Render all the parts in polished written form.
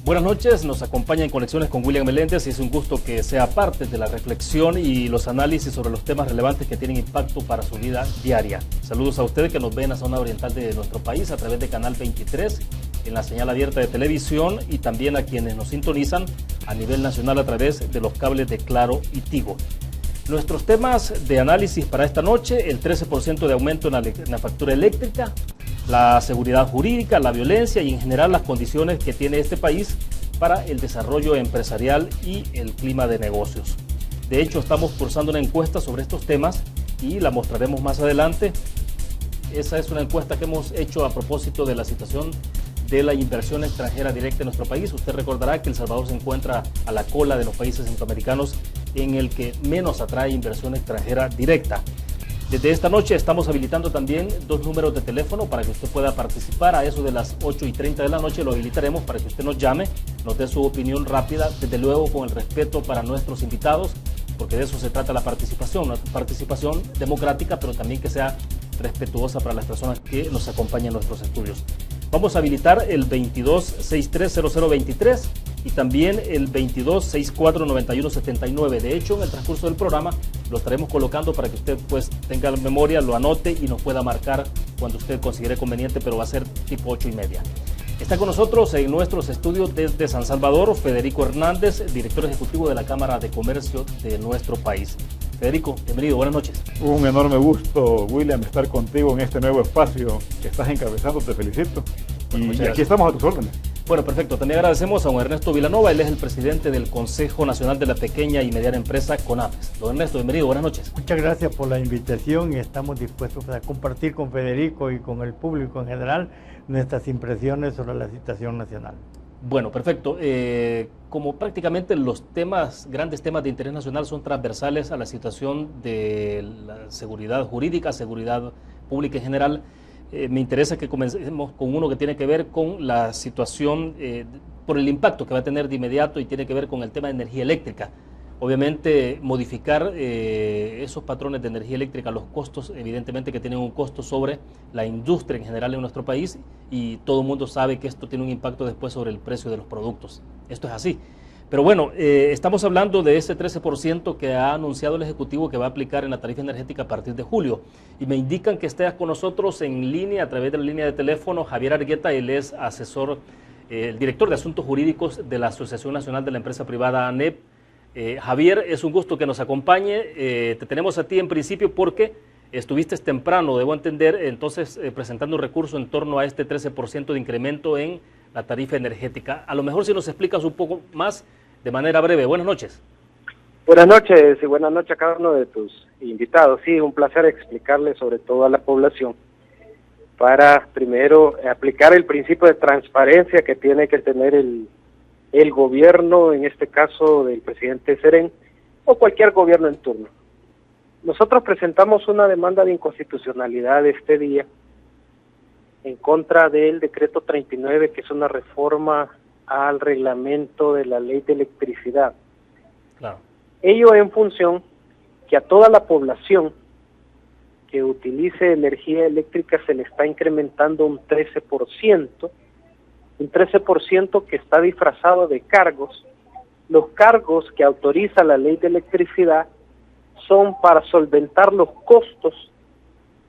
Buenas noches, nos acompaña en Conexiones con William Meléndez y es un gusto que sea parte de la reflexión y los análisis sobre los temas relevantes que tienen impacto para su vida diaria. Saludos a ustedes que nos ven en la zona oriental de nuestro país a través de Canal 23, en la señal abierta de televisión y también a quienes nos sintonizan a nivel nacional a través de los cables de Claro y Tigo. Nuestros temas de análisis para esta noche: el 13% de aumento en la factura eléctrica, la seguridad jurídica, la violencia y en general las condiciones que tiene este país para el desarrollo empresarial y el clima de negocios. De hecho, estamos cursando una encuesta sobre estos temas y la mostraremos más adelante. Esa es una encuesta que hemos hecho a propósito de la situación de la inversión extranjera directa en nuestro país. Usted recordará que El Salvador se encuentra a la cola de los países centroamericanos en el que menos atrae inversión extranjera directa. Desde esta noche estamos habilitando también dos números de teléfono para que usted pueda participar. A eso de las 8:30 de la noche lo habilitaremos para que usted nos llame, nos dé su opinión rápida, desde luego con el respeto para nuestros invitados, porque de eso se trata la participación, una participación democrática, pero también que sea respetuosa para las personas que nos acompañan en nuestros estudios. Vamos a habilitar el 22630023 y también el 22649179. De hecho, en el transcurso del programa lo estaremos colocando para que usted pues tenga la memoria, lo anote y nos pueda marcar cuando usted considere conveniente, pero va a ser tipo 8:30. Está con nosotros en nuestros estudios desde San Salvador Federico Hernández, director ejecutivo de la Cámara de Comercio de nuestro país. Federico, bienvenido, buenas noches. Un enorme gusto, William, estar contigo en este nuevo espacio que estás encabezando, te felicito. Bueno, y aquí estamos a tus órdenes. Bueno, perfecto. También agradecemos a don Ernesto Vilanova, él es el presidente del Consejo Nacional de la Pequeña y Mediana Empresa, CONAPES. Don Ernesto, bienvenido, buenas noches. Muchas gracias por la invitación y estamos dispuestos a compartir con Federico y con el público en general nuestras impresiones sobre la situación nacional. Bueno, perfecto. Como prácticamente los grandes temas de interés nacional son transversales a la situación de la seguridad jurídica, seguridad pública en general, me interesa que comencemos con uno que tiene que ver con la situación por el impacto que va a tener de inmediato y tiene que ver con el tema de energía eléctrica. Obviamente, modificar esos patrones de energía eléctrica, los costos, evidentemente que tienen un costo sobre la industria en general en nuestro país y todo el mundo sabe que esto tiene un impacto después sobre el precio de los productos. Esto es así. Pero bueno, estamos hablando de ese 13% que ha anunciado el Ejecutivo que va a aplicar en la tarifa energética a partir de julio. Y me indican que esté con nosotros en línea, a través de la línea de teléfono, Javier Argueta. Él es asesor, el director de Asuntos Jurídicos de la Asociación Nacional de la Empresa Privada, ANEP. Javier, es un gusto que nos acompañe. Te tenemos a ti en principio porque estuviste temprano, debo entender, entonces presentando un recurso en torno a este 13% de incremento en la tarifa energética. A lo mejor si nos explicas un poco más de manera breve. Buenas noches. Buenas noches y buenas noches a cada uno de tus invitados. Sí, un placer explicarle sobre todo a la población para primero aplicar el principio de transparencia que tiene que tener el gobierno, en este caso del presidente Serén, o cualquier gobierno en turno. Nosotros presentamos una demanda de inconstitucionalidad este día en contra del decreto 39, que es una reforma al reglamento de la ley de electricidad. Claro. Ello en función que a toda la población que utilice energía eléctrica se le está incrementando un 13%, que está disfrazado de cargos. Los cargos que autoriza la ley de electricidad son para solventar los costos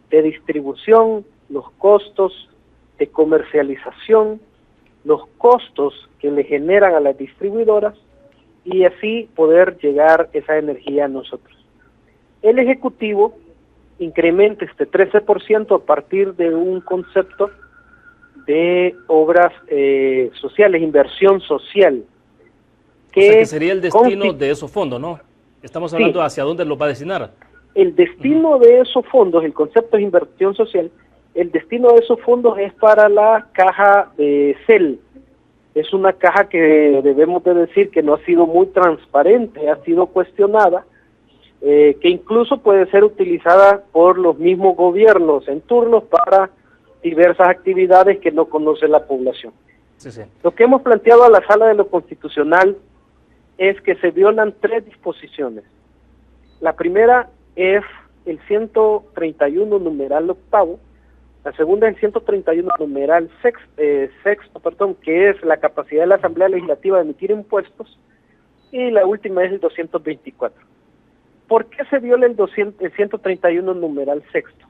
de distribución, los costos de comercialización, los costos que le generan a las distribuidoras y así poder llegar esa energía a nosotros. El Ejecutivo incrementa este 13% a partir de un concepto de obras sociales, inversión social. O sea que sería el destino de esos fondos, ¿no? Estamos hablando hacia dónde los va a destinar. El destino de esos fondos, el concepto de inversión social, el destino de esos fondos es para la caja de CEL. Es una caja que debemos de decir que no ha sido muy transparente, ha sido cuestionada, que incluso puede ser utilizada por los mismos gobiernos en turnos para diversas actividades que no conoce la población. Sí, sí. Lo que hemos planteado a la Sala de lo Constitucional es que se violan 3 disposiciones. La primera es el 131 numeral octavo, La segunda es el 131 numeral sexto, que es la capacidad de la Asamblea Legislativa de emitir impuestos, y la última es el 224. ¿Por qué se viola el 131 numeral sexto?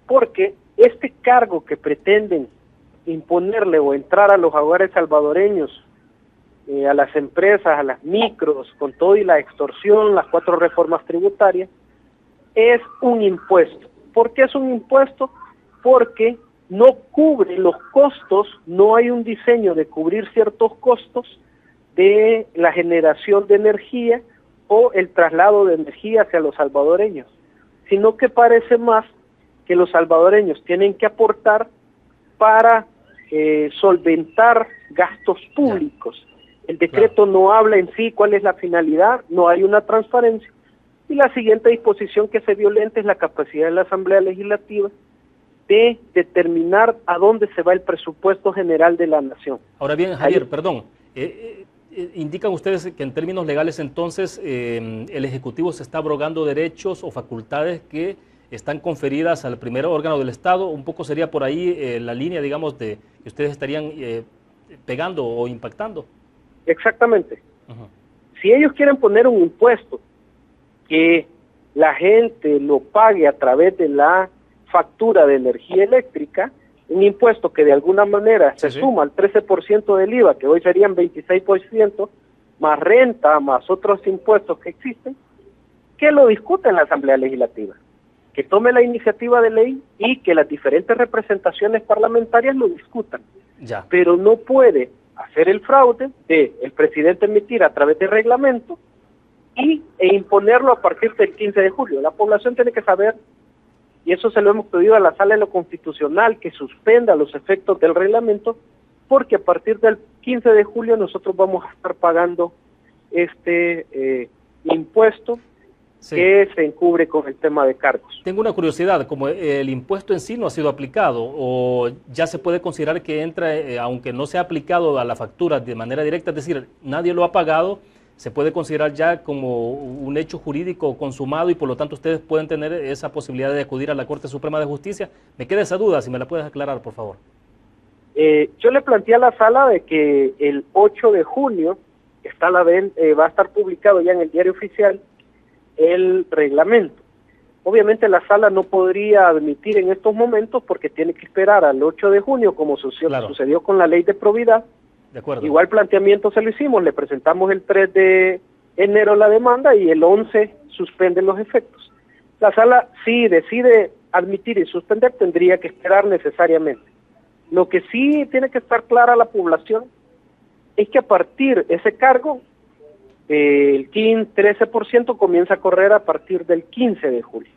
Porque este cargo que pretenden imponerle o entrar a los hogares salvadoreños, a las empresas, a las micros, con todo y la extorsión, las 4 reformas tributarias, es un impuesto. ¿Por qué es un impuesto? Porque no cubre los costos, no hay un diseño de cubrir ciertos costos de la generación de energía o el traslado de energía hacia los salvadoreños, sino que parece más que los salvadoreños tienen que aportar para solventar gastos públicos. El decreto no habla en sí cuál es la finalidad, no hay una transparencia, y la siguiente disposición que se violenta es la capacidad de la Asamblea Legislativa de determinar a dónde se va el presupuesto general de la nación. Ahora bien, Javier, perdón, indican ustedes que en términos legales entonces el Ejecutivo se está abrogando derechos o facultades que están conferidas al primer órgano del Estado. Un poco sería por ahí la línea, digamos, de que ustedes estarían pegando o impactando. Exactamente. Si ellos quieren poner un impuesto que la gente lo pague a través de la factura de energía eléctrica, un impuesto que de alguna manera se suma al 13% del IVA, que hoy serían 26%, más renta, más otros impuestos que existen, que lo discute en la Asamblea Legislativa, que tome la iniciativa de ley y que las diferentes representaciones parlamentarias lo discutan. Pero no puede hacer el fraude de el presidente emitir a través de reglamento e imponerlo a partir del 15 de julio. La población tiene que saber, y eso se lo hemos pedido a la Sala de lo Constitucional, que suspenda los efectos del reglamento, porque a partir del 15 de julio nosotros vamos a estar pagando este impuesto que se encubre con el tema de cargos. Tengo una curiosidad, como el impuesto en sí no ha sido aplicado, o ya se puede considerar que entra, aunque no sea aplicado a la factura de manera directa, es decir, nadie lo ha pagado, se puede considerar ya como un hecho jurídico consumado y por lo tanto ustedes pueden tener esa posibilidad de acudir a la Corte Suprema de Justicia. Me queda esa duda, si me la puedes aclarar, por favor. Yo le planteé a la Sala de que el 8 de junio va a estar publicado ya en el Diario Oficial el reglamento. Obviamente la Sala no podría admitir en estos momentos porque tiene que esperar al 8 de junio, como sucedió con la ley de probidad. De acuerdo. Igual planteamiento se lo hicimos, le presentamos el 3 de enero la demanda y el 11 suspenden los efectos. La Sala, si decide admitir y suspender, tendría que esperar necesariamente. Lo que sí tiene que estar clara a la población es que a partir de ese cargo, el 13% comienza a correr a partir del 15 de julio.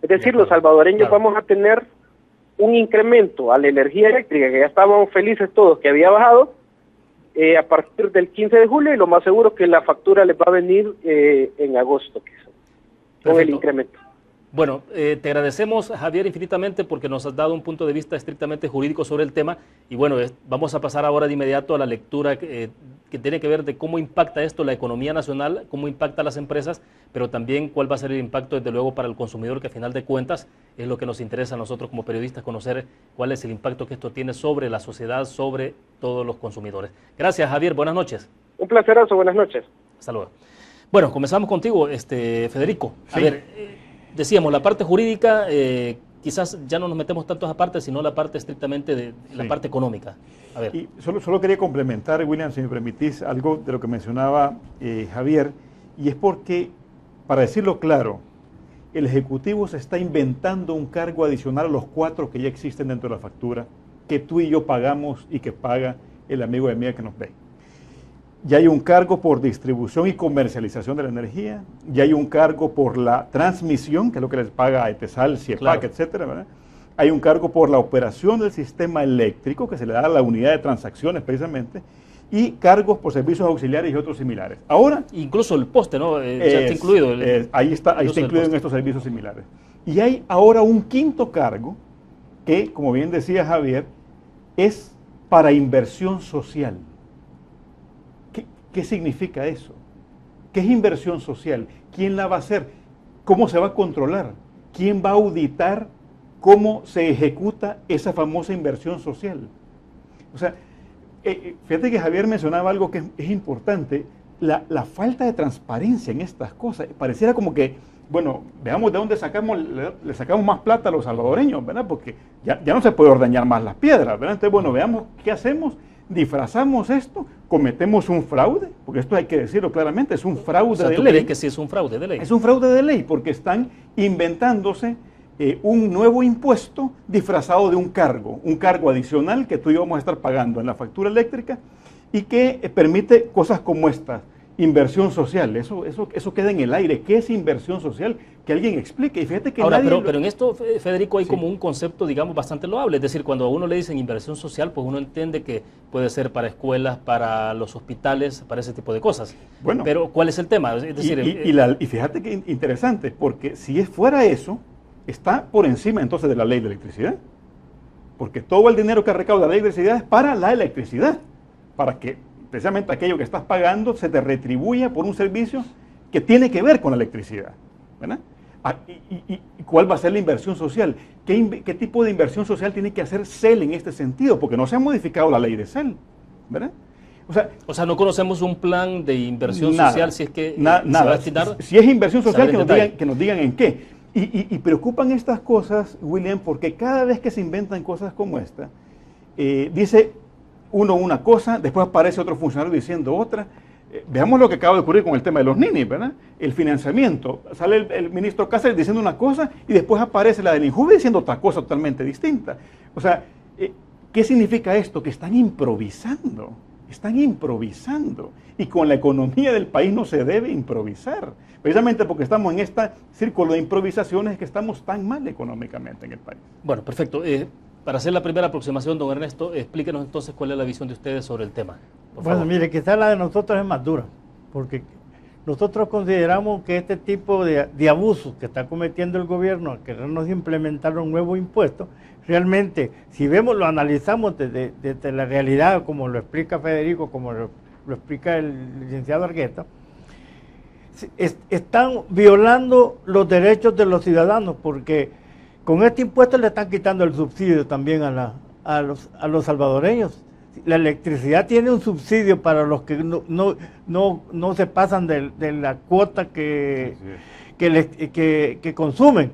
Es decir, los salvadoreños vamos a tener un incremento a la energía eléctrica, que ya estábamos felices todos que había bajado, a partir del 15 de julio, y lo más seguro que la factura les va a venir en agosto, quizás, con el incremento. Bueno, te agradecemos, Javier, infinitamente porque nos has dado un punto de vista estrictamente jurídico sobre el tema y bueno, vamos a pasar ahora de inmediato a la lectura que tiene que ver de cómo impacta esto la economía nacional, cómo impacta a las empresas, pero también cuál va a ser el impacto desde luego para el consumidor, que a final de cuentas es lo que nos interesa a nosotros como periodistas, conocer cuál es el impacto que esto tiene sobre la sociedad, sobre todos los consumidores. Gracias, Javier, buenas noches. Un placerazo, buenas noches. Hasta luego. Bueno, comenzamos contigo, Federico. A ver, decíamos, la parte jurídica, quizás ya no nos metemos tanto a esa parte, sino la parte estrictamente de la parte económica. A ver. Y solo quería complementar, William, si me permitís, algo de lo que mencionaba Javier, y es porque, para decirlo claro, el Ejecutivo se está inventando un cargo adicional a los 4 que ya existen dentro de la factura, que tú y yo pagamos y que paga el amigo de mía que nos ve. Ya hay un cargo por distribución y comercialización de la energía, ya hay un cargo por la transmisión, que es lo que les paga a ETESAL, CIEPAC, etcétera, ¿verdad? Hay un cargo por la operación del sistema eléctrico, que se le da a la unidad de transacciones precisamente, y cargos por servicios auxiliares y otros similares. Ahora, incluso el poste, ¿no? Ya está incluido. Ahí está incluido en estos servicios similares. Y hay ahora un 5º cargo que, como bien decía Javier, es para inversión social. ¿Qué significa eso? ¿Qué es inversión social? ¿Quién la va a hacer? ¿Cómo se va a controlar? ¿Quién va a auditar cómo se ejecuta esa famosa inversión social. O sea, fíjate que Javier mencionaba algo que es importante, la falta de transparencia en estas cosas. Pareciera como que, bueno, veamos de dónde le sacamos más plata a los salvadoreños, ¿verdad? Porque ya no se puede ordeñar más las piedras, ¿verdad? Entonces, bueno, veamos qué hacemos, disfrazamos esto, cometemos un fraude, porque esto hay que decirlo claramente, es un fraude de ley. ¿Tú crees que sí es un fraude de ley? Es un fraude de ley, porque están inventándose un nuevo impuesto disfrazado de un cargo adicional que tú y yo vamos a estar pagando en la factura eléctrica y que permite cosas como estas, inversión social. Eso queda en el aire. ¿Qué es inversión social? Que alguien explique. Y fíjate que ahora, pero en esto, Federico, hay como un concepto, digamos, bastante loable. Es decir, cuando a uno le dicen inversión social, pues uno entiende que puede ser para escuelas, para los hospitales, para ese tipo de cosas. Bueno, pero ¿cuál es el tema? Es decir, y fíjate que interesante, porque si fuera eso, está por encima entonces de la ley de electricidad. Porque todo el dinero que recauda la ley de electricidad es para la electricidad, para que precisamente aquello que estás pagando se te retribuya por un servicio que tiene que ver con la electricidad, ¿verdad? ¿Y cuál va a ser la inversión social? ¿Qué tipo de inversión social tiene que hacer CEL en este sentido? Porque no se ha modificado la ley de CEL, ¿verdad? O sea, no conocemos un plan de inversión social, si es que nada. Se va a destinar, si es inversión social, que nos digan en qué. Y preocupan estas cosas, William, porque cada vez que se inventan cosas como esta, dice uno una cosa, después aparece otro funcionario diciendo otra. Veamos lo que acaba de ocurrir con el tema de los ninis, ¿verdad? El financiamiento. Sale el ministro Cáceres diciendo una cosa y después aparece la del INJUVE diciendo otra cosa totalmente distinta. O sea, ¿qué significa esto? Que están improvisando. Y con la economía del país no se debe improvisar. Precisamente porque estamos en este círculo de improvisaciones es que estamos tan mal económicamente en el país. Bueno, perfecto. Para hacer la primera aproximación, don Ernesto, explíquenos entonces cuál es la visión de ustedes sobre el tema. Bueno, mire, quizás la de nosotros es más dura, porque nosotros consideramos que este tipo de abusos que está cometiendo el gobierno al querernos implementar un nuevo impuesto, realmente, si vemos, lo analizamos desde la realidad, como lo explica Federico, como lo explica el licenciado Argueta, están violando los derechos de los ciudadanos, porque con este impuesto le están quitando el subsidio también a los salvadoreños. La electricidad tiene un subsidio para los que no se pasan de la cuota que consumen.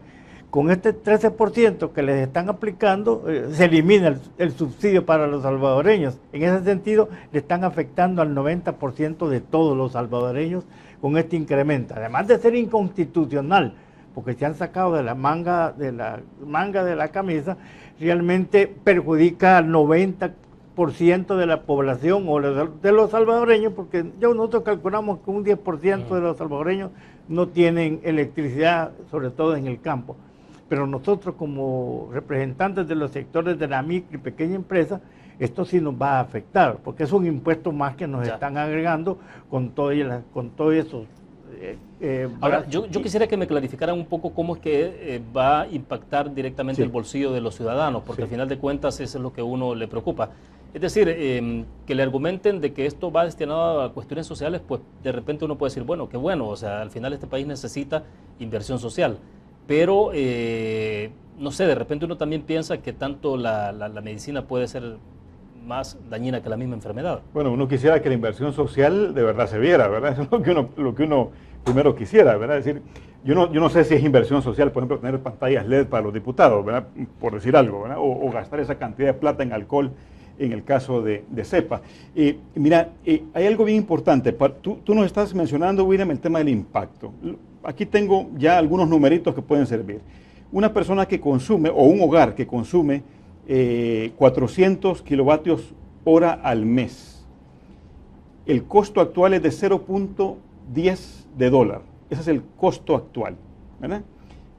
Con este 13% que les están aplicando, se elimina el subsidio para los salvadoreños. En ese sentido, le están afectando al 90% de todos los salvadoreños con este incremento. Además de ser inconstitucional, porque se han sacado de la manga de la camisa, realmente perjudica al 90% de la población o de los salvadoreños, porque nosotros calculamos que un 10% de los salvadoreños no tienen electricidad, sobre todo en el campo. Pero nosotros, como representantes de los sectores de la micro y pequeña empresa, esto sí nos va a afectar, porque es un impuesto más que nos están agregando con todo eso. Ahora, yo quisiera que me clarificaran un poco cómo es que va a impactar directamente el bolsillo de los ciudadanos, porque al final de cuentas eso es lo que a uno le preocupa. Es decir, que le argumenten de que esto va destinado a cuestiones sociales, pues de repente uno puede decir, bueno, qué bueno, o sea, al final este país necesita inversión social, pero no sé, de repente uno también piensa que tanto la medicina puede ser más dañina que la misma enfermedad. Bueno, uno quisiera que la inversión social de verdad se viera, ¿verdad? Eso es lo que uno primero quisiera, ¿verdad? Es decir, yo no sé si es inversión social, por ejemplo, tener pantallas LED para los diputados, ¿verdad? Por decir algo, ¿verdad? O gastar esa cantidad de plata en alcohol en el caso de cepa. Mira, hay algo bien importante. Tú nos estás mencionando, William, el tema del impacto. Aquí tengo ya algunos numeritos que pueden servir. Una persona que consume, o un hogar que consume 400 kilovatios hora al mes. El costo actual es de 0.10 de dólar. Ese es el costo actual, ¿verdad?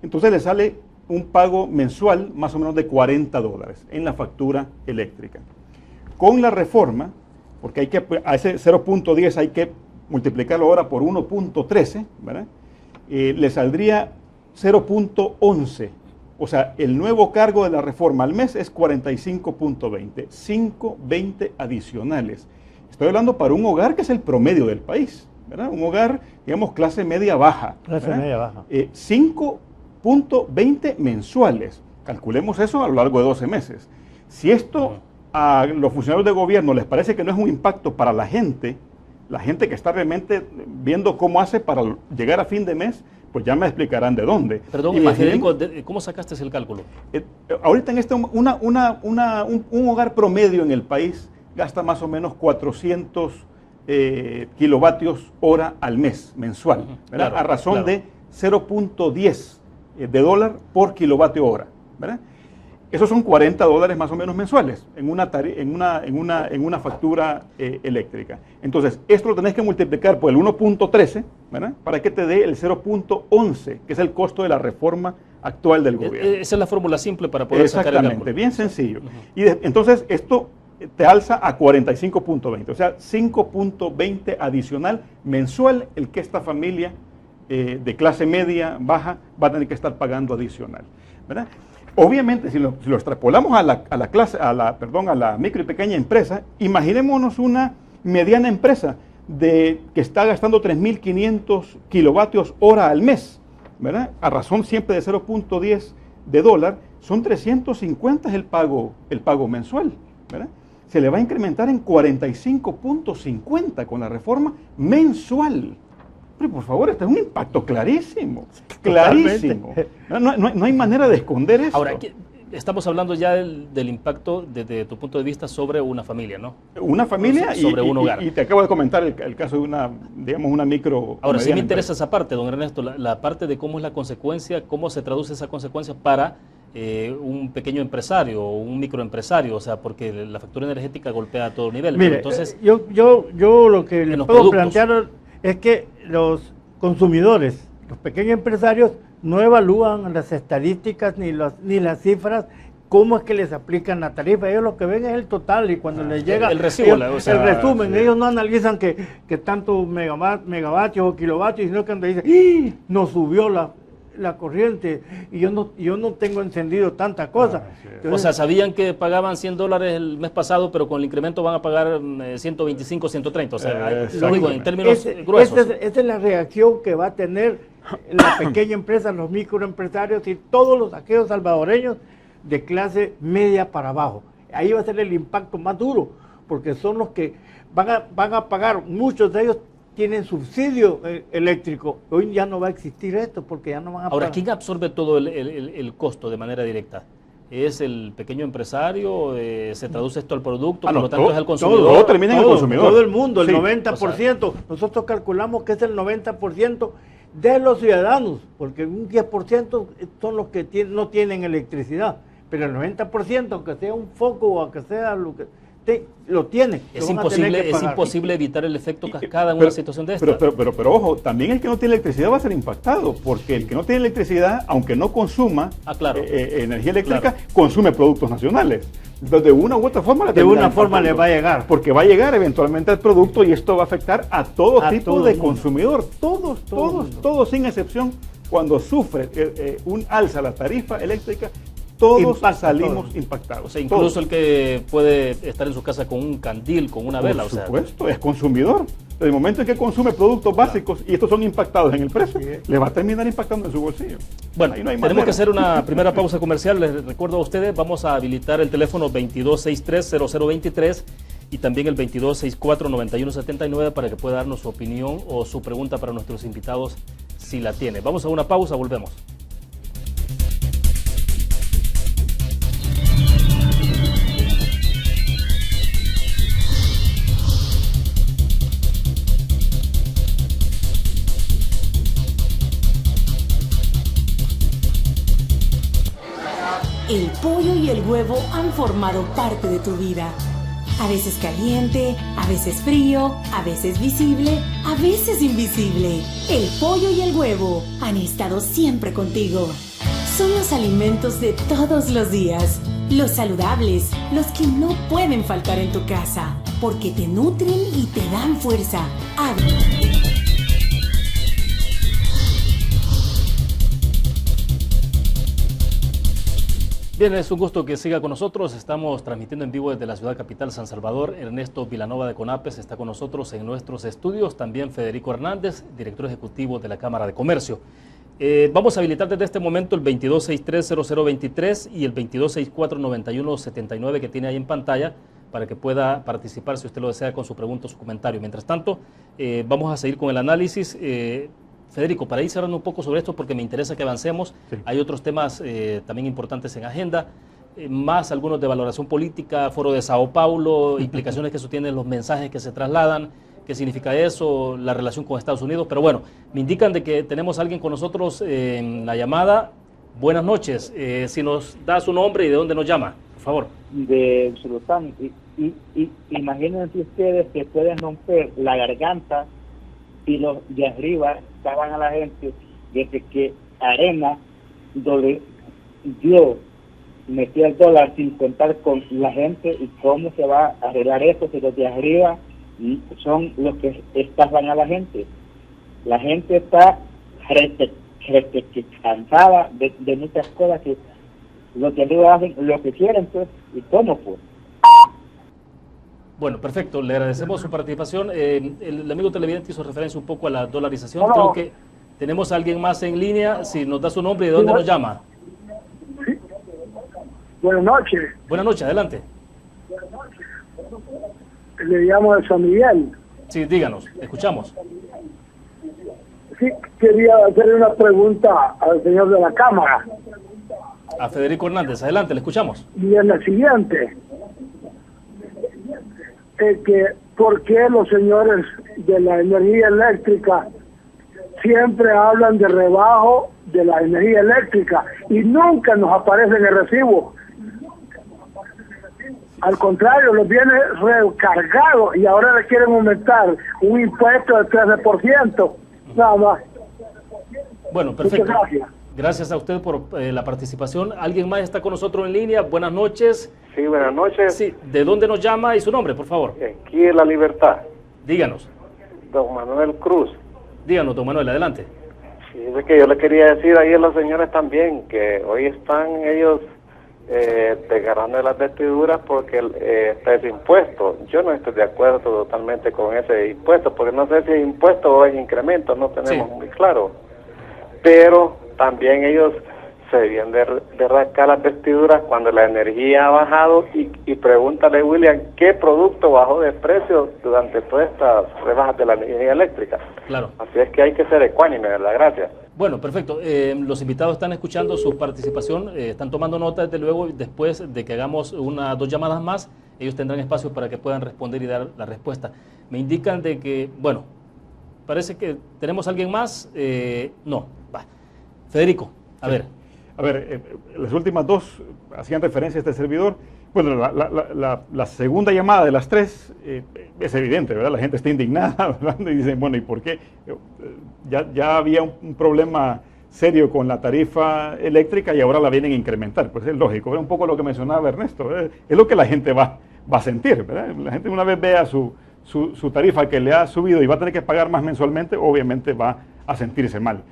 Entonces le sale un pago mensual más o menos de $40 en la factura eléctrica. Con la reforma, porque a ese 0.10 hay que multiplicarlo ahora por 1.13, ¿verdad? Le saldría 0.11. O sea, el nuevo cargo de la reforma al mes es 45.20, 5.20 adicionales. Estoy hablando para un hogar que es el promedio del país, ¿verdad? Un hogar, digamos, clase media baja. Clase media baja. 5.20 mensuales. Calculemos eso a lo largo de 12 meses. Si esto a los funcionarios de gobierno les parece que no es un impacto para la gente que está realmente viendo cómo hace para llegar a fin de mes, pues ya me explicarán de dónde. Perdón, Federico, ¿cómo sacaste el cálculo? Ahorita en un hogar promedio en el país gasta más o menos 400 kilovatios hora al mes, mensual, ¿verdad? A razón de 0.10 de dólar por kilovatio hora, ¿verdad? Esos son $40 más o menos mensuales en una factura eléctrica. Entonces, esto lo tenés que multiplicar por el 1.13, ¿verdad? Para que te dé el 0.11, que es el costo de la reforma actual del gobierno. Esa es la fórmula simple para poder sacar el cálculo. Exactamente, bien sencillo. Y entonces, esto te alza a 45.20, o sea, 5.20 adicional mensual el que esta familia de clase media baja va a tener que estar pagando adicional, ¿verdad? Obviamente, si lo extrapolamos a la micro y pequeña empresa, imaginémonos una mediana empresa que está gastando 3.500 kilovatios hora al mes, ¿verdad? A razón siempre de 0.10 de dólar, son 350 es el pago mensual, ¿verdad? Se le va a incrementar en 45.50 con la reforma mensual. Pero por favor, este es un impacto clarísimo, clarísimo. No hay manera de esconder eso. Ahora, estamos hablando ya del impacto desde tu punto de vista sobre una familia, ¿no? Una familia sobre un hogar. Y te acabo de comentar el caso de una micro. Ahora, sí me interesa esa parte, don Ernesto, la parte de cómo es la consecuencia, cómo se traduce esa consecuencia para un pequeño empresario o un microempresario, o sea, porque la factura energética golpea a todo nivel. Mire, entonces, yo lo que les puedo plantear es que los consumidores, los pequeños empresarios, no evalúan las estadísticas ni las cifras, cómo es que les aplican la tarifa. Ellos lo que ven es el total y cuando les llega el recibo, el resumen, ellos no analizan que tanto megavatios o kilovatios, sino que cuando dicen, nos subió la corriente y yo no tengo encendido tanta cosa. Entonces, o sea, sabían que pagaban $100 el mes pasado, pero con el incremento van a pagar 125, 130. O sea, lo digo en términos gruesos. Esa es la reacción que va a tener la pequeña empresa, los microempresarios y todos aquellos salvadoreños de clase media para abajo. Ahí va a ser el impacto más duro, porque son los que van a pagar, muchos de ellos tienen subsidio eléctrico. Hoy ya no va a existir esto porque ya no van a pagar. Ahora, ¿quién absorbe todo el costo de manera directa? ¿Es el pequeño empresario? ¿Se traduce esto al producto? Por lo tanto, es al consumidor. Todo termina en el consumidor. Todo el mundo, el sí, 90%. O sea, nosotros calculamos que es el 90% de los ciudadanos, porque un 10% son los que no tienen electricidad. Pero el 90%, aunque sea un foco o aunque sea lo que... lo tiene. Es imposible evitar el efecto cascada en una situación de esta. Pero ojo, también el que no tiene electricidad va a ser impactado, porque el que no tiene electricidad, aunque no consuma energía eléctrica, consume productos nacionales. Entonces, de una u otra forma le va a llegar. Porque va a llegar eventualmente al producto y esto va a afectar a todo tipo de consumidor. Todos sin excepción, cuando sufre un alza la tarifa eléctrica, todos salimos impactados. O sea, incluso el que puede estar en su casa con un candil, con una vela. Por supuesto, es consumidor. Desde el momento en que consume productos básicos y estos son impactados en el precio, le va a terminar impactando en su bolsillo. Bueno, tenemos que hacer una primera pausa comercial. Les recuerdo a ustedes, vamos a habilitar el teléfono 2263-0023 y también el 2264-9179 para que pueda darnos su opinión o su pregunta para nuestros invitados si la tiene. Vamos a una pausa, volvemos. El pollo y el huevo han formado parte de tu vida. A veces caliente, a veces frío, a veces visible, a veces invisible. El pollo y el huevo han estado siempre contigo. Son los alimentos de todos los días, los saludables, los que no pueden faltar en tu casa, porque te nutren y te dan fuerza. Bien, es un gusto que siga con nosotros. Estamos transmitiendo en vivo desde la ciudad capital San Salvador. Ernesto Vilanova de CONAPES está con nosotros en nuestros estudios. También Federico Hernández, director ejecutivo de la Cámara de Comercio. Vamos a habilitar desde este momento el 2263-0023 y el 2264-9179 que tiene ahí en pantalla para que pueda participar si usted lo desea con su pregunta o su comentario. Mientras tanto, vamos a seguir con el análisis. Federico, para ir cerrando un poco sobre esto porque me interesa que avancemos, sí. Hay otros temas también importantes en agenda, más algunos de valoración política, Foro de Sao Paulo, implicaciones que eso tiene, los mensajes que se trasladan, qué significa eso, la relación con Estados Unidos, pero bueno, me indican de que tenemos a alguien con nosotros en la llamada. Buenas noches, si nos da su nombre y de dónde nos llama, por favor. De Usulután, imagínense ustedes que pueden romper la garganta y los de arriba estaban a la gente desde que Arena metió el dólar sin contar con la gente y cómo se va a arreglar eso si los de arriba son los que estafan a la gente. La gente está cansada de muchas cosas que los de arriba hacen lo que quieren, pues, y cómo, pues. Bueno, perfecto, le agradecemos su participación. El amigo televidente hizo referencia un poco a la dolarización. Creo que tenemos a alguien más en línea. Si nos da su nombre y de dónde nos llama. Sí. Buenas noches. Buenas noches, adelante. Le llamo de San Miguel. Sí, díganos, escuchamos. Sí, quería hacerle una pregunta al señor de la Cámara. A Federico Hernández, adelante, le escuchamos. Y en la siguiente, que ¿por qué los señores de la energía eléctrica siempre hablan de rebajo de la energía eléctrica y nunca nos aparece en el recibo? Al contrario, los viene recargado y ahora le quieren aumentar un impuesto del 13%. Nada más. Bueno, perfecto. Muchas gracias. Gracias a usted por la participación. ¿Alguien más está con nosotros en línea? Buenas noches. Sí, buenas noches. Sí, ¿de dónde nos llama y su nombre, por favor? Aquí en La Libertad. Díganos. Don Manuel Cruz. Díganos, don Manuel, adelante. Sí, es que yo le quería decir ahí a los señores también que hoy están ellos desgarrando las vestiduras porque está ese impuesto. Yo no estoy de acuerdo totalmente con ese impuesto, porque no sé si es impuesto o es incremento, no tenemos muy claro. Pero también ellos se debían de rascar las vestiduras cuando la energía ha bajado y pregúntale, William, ¿qué producto bajó de precio durante todas estas rebajas de la energía eléctrica? Claro. Así es que hay que ser ecuánime, ¿verdad? Gracias. Bueno, perfecto. Los invitados están escuchando su participación, están tomando nota desde luego, y después de que hagamos dos llamadas más, ellos tendrán espacio para que puedan responder y dar la respuesta. Me indican de que, bueno, parece que tenemos a alguien más. No, va. Federico, a ver. A ver, las últimas dos hacían referencia a este servidor. Bueno, la segunda llamada de las tres es evidente, ¿verdad? La gente está indignada, ¿verdad? Y dicen, bueno, ¿y por qué? Ya había un problema serio con la tarifa eléctrica y ahora la vienen a incrementar. Pues es lógico, era un poco lo que mencionaba Ernesto, ¿verdad? Es lo que la gente va a sentir, ¿verdad? La gente una vez vea su tarifa que le ha subido y va a tener que pagar más mensualmente, obviamente va a sentirse mal.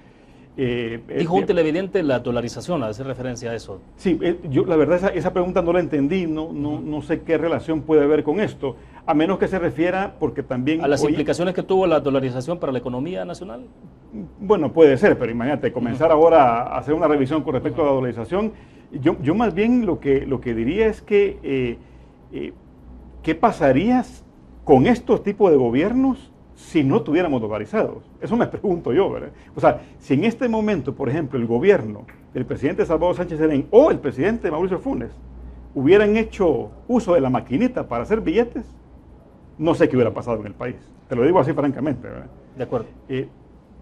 Dijo un televidente la dolarización, hace referencia a eso. Sí, yo la verdad esa pregunta no la entendí, no sé qué relación puede haber con esto, a menos que se refiera, porque también... ¿A las implicaciones que tuvo la dolarización para la economía nacional? Bueno, puede ser, pero imagínate, comenzar ahora a hacer una revisión con respecto a la dolarización, yo más bien lo que diría es que, ¿qué pasaría con estos tipos de gobiernos si no tuviéramos dolarizados? Eso me pregunto yo, ¿verdad? O sea, si en este momento, por ejemplo, el gobierno del presidente Salvador Sánchez Serén o el presidente Mauricio Funes hubieran hecho uso de la maquinita para hacer billetes, no sé qué hubiera pasado en el país. Te lo digo así francamente, ¿verdad? De acuerdo.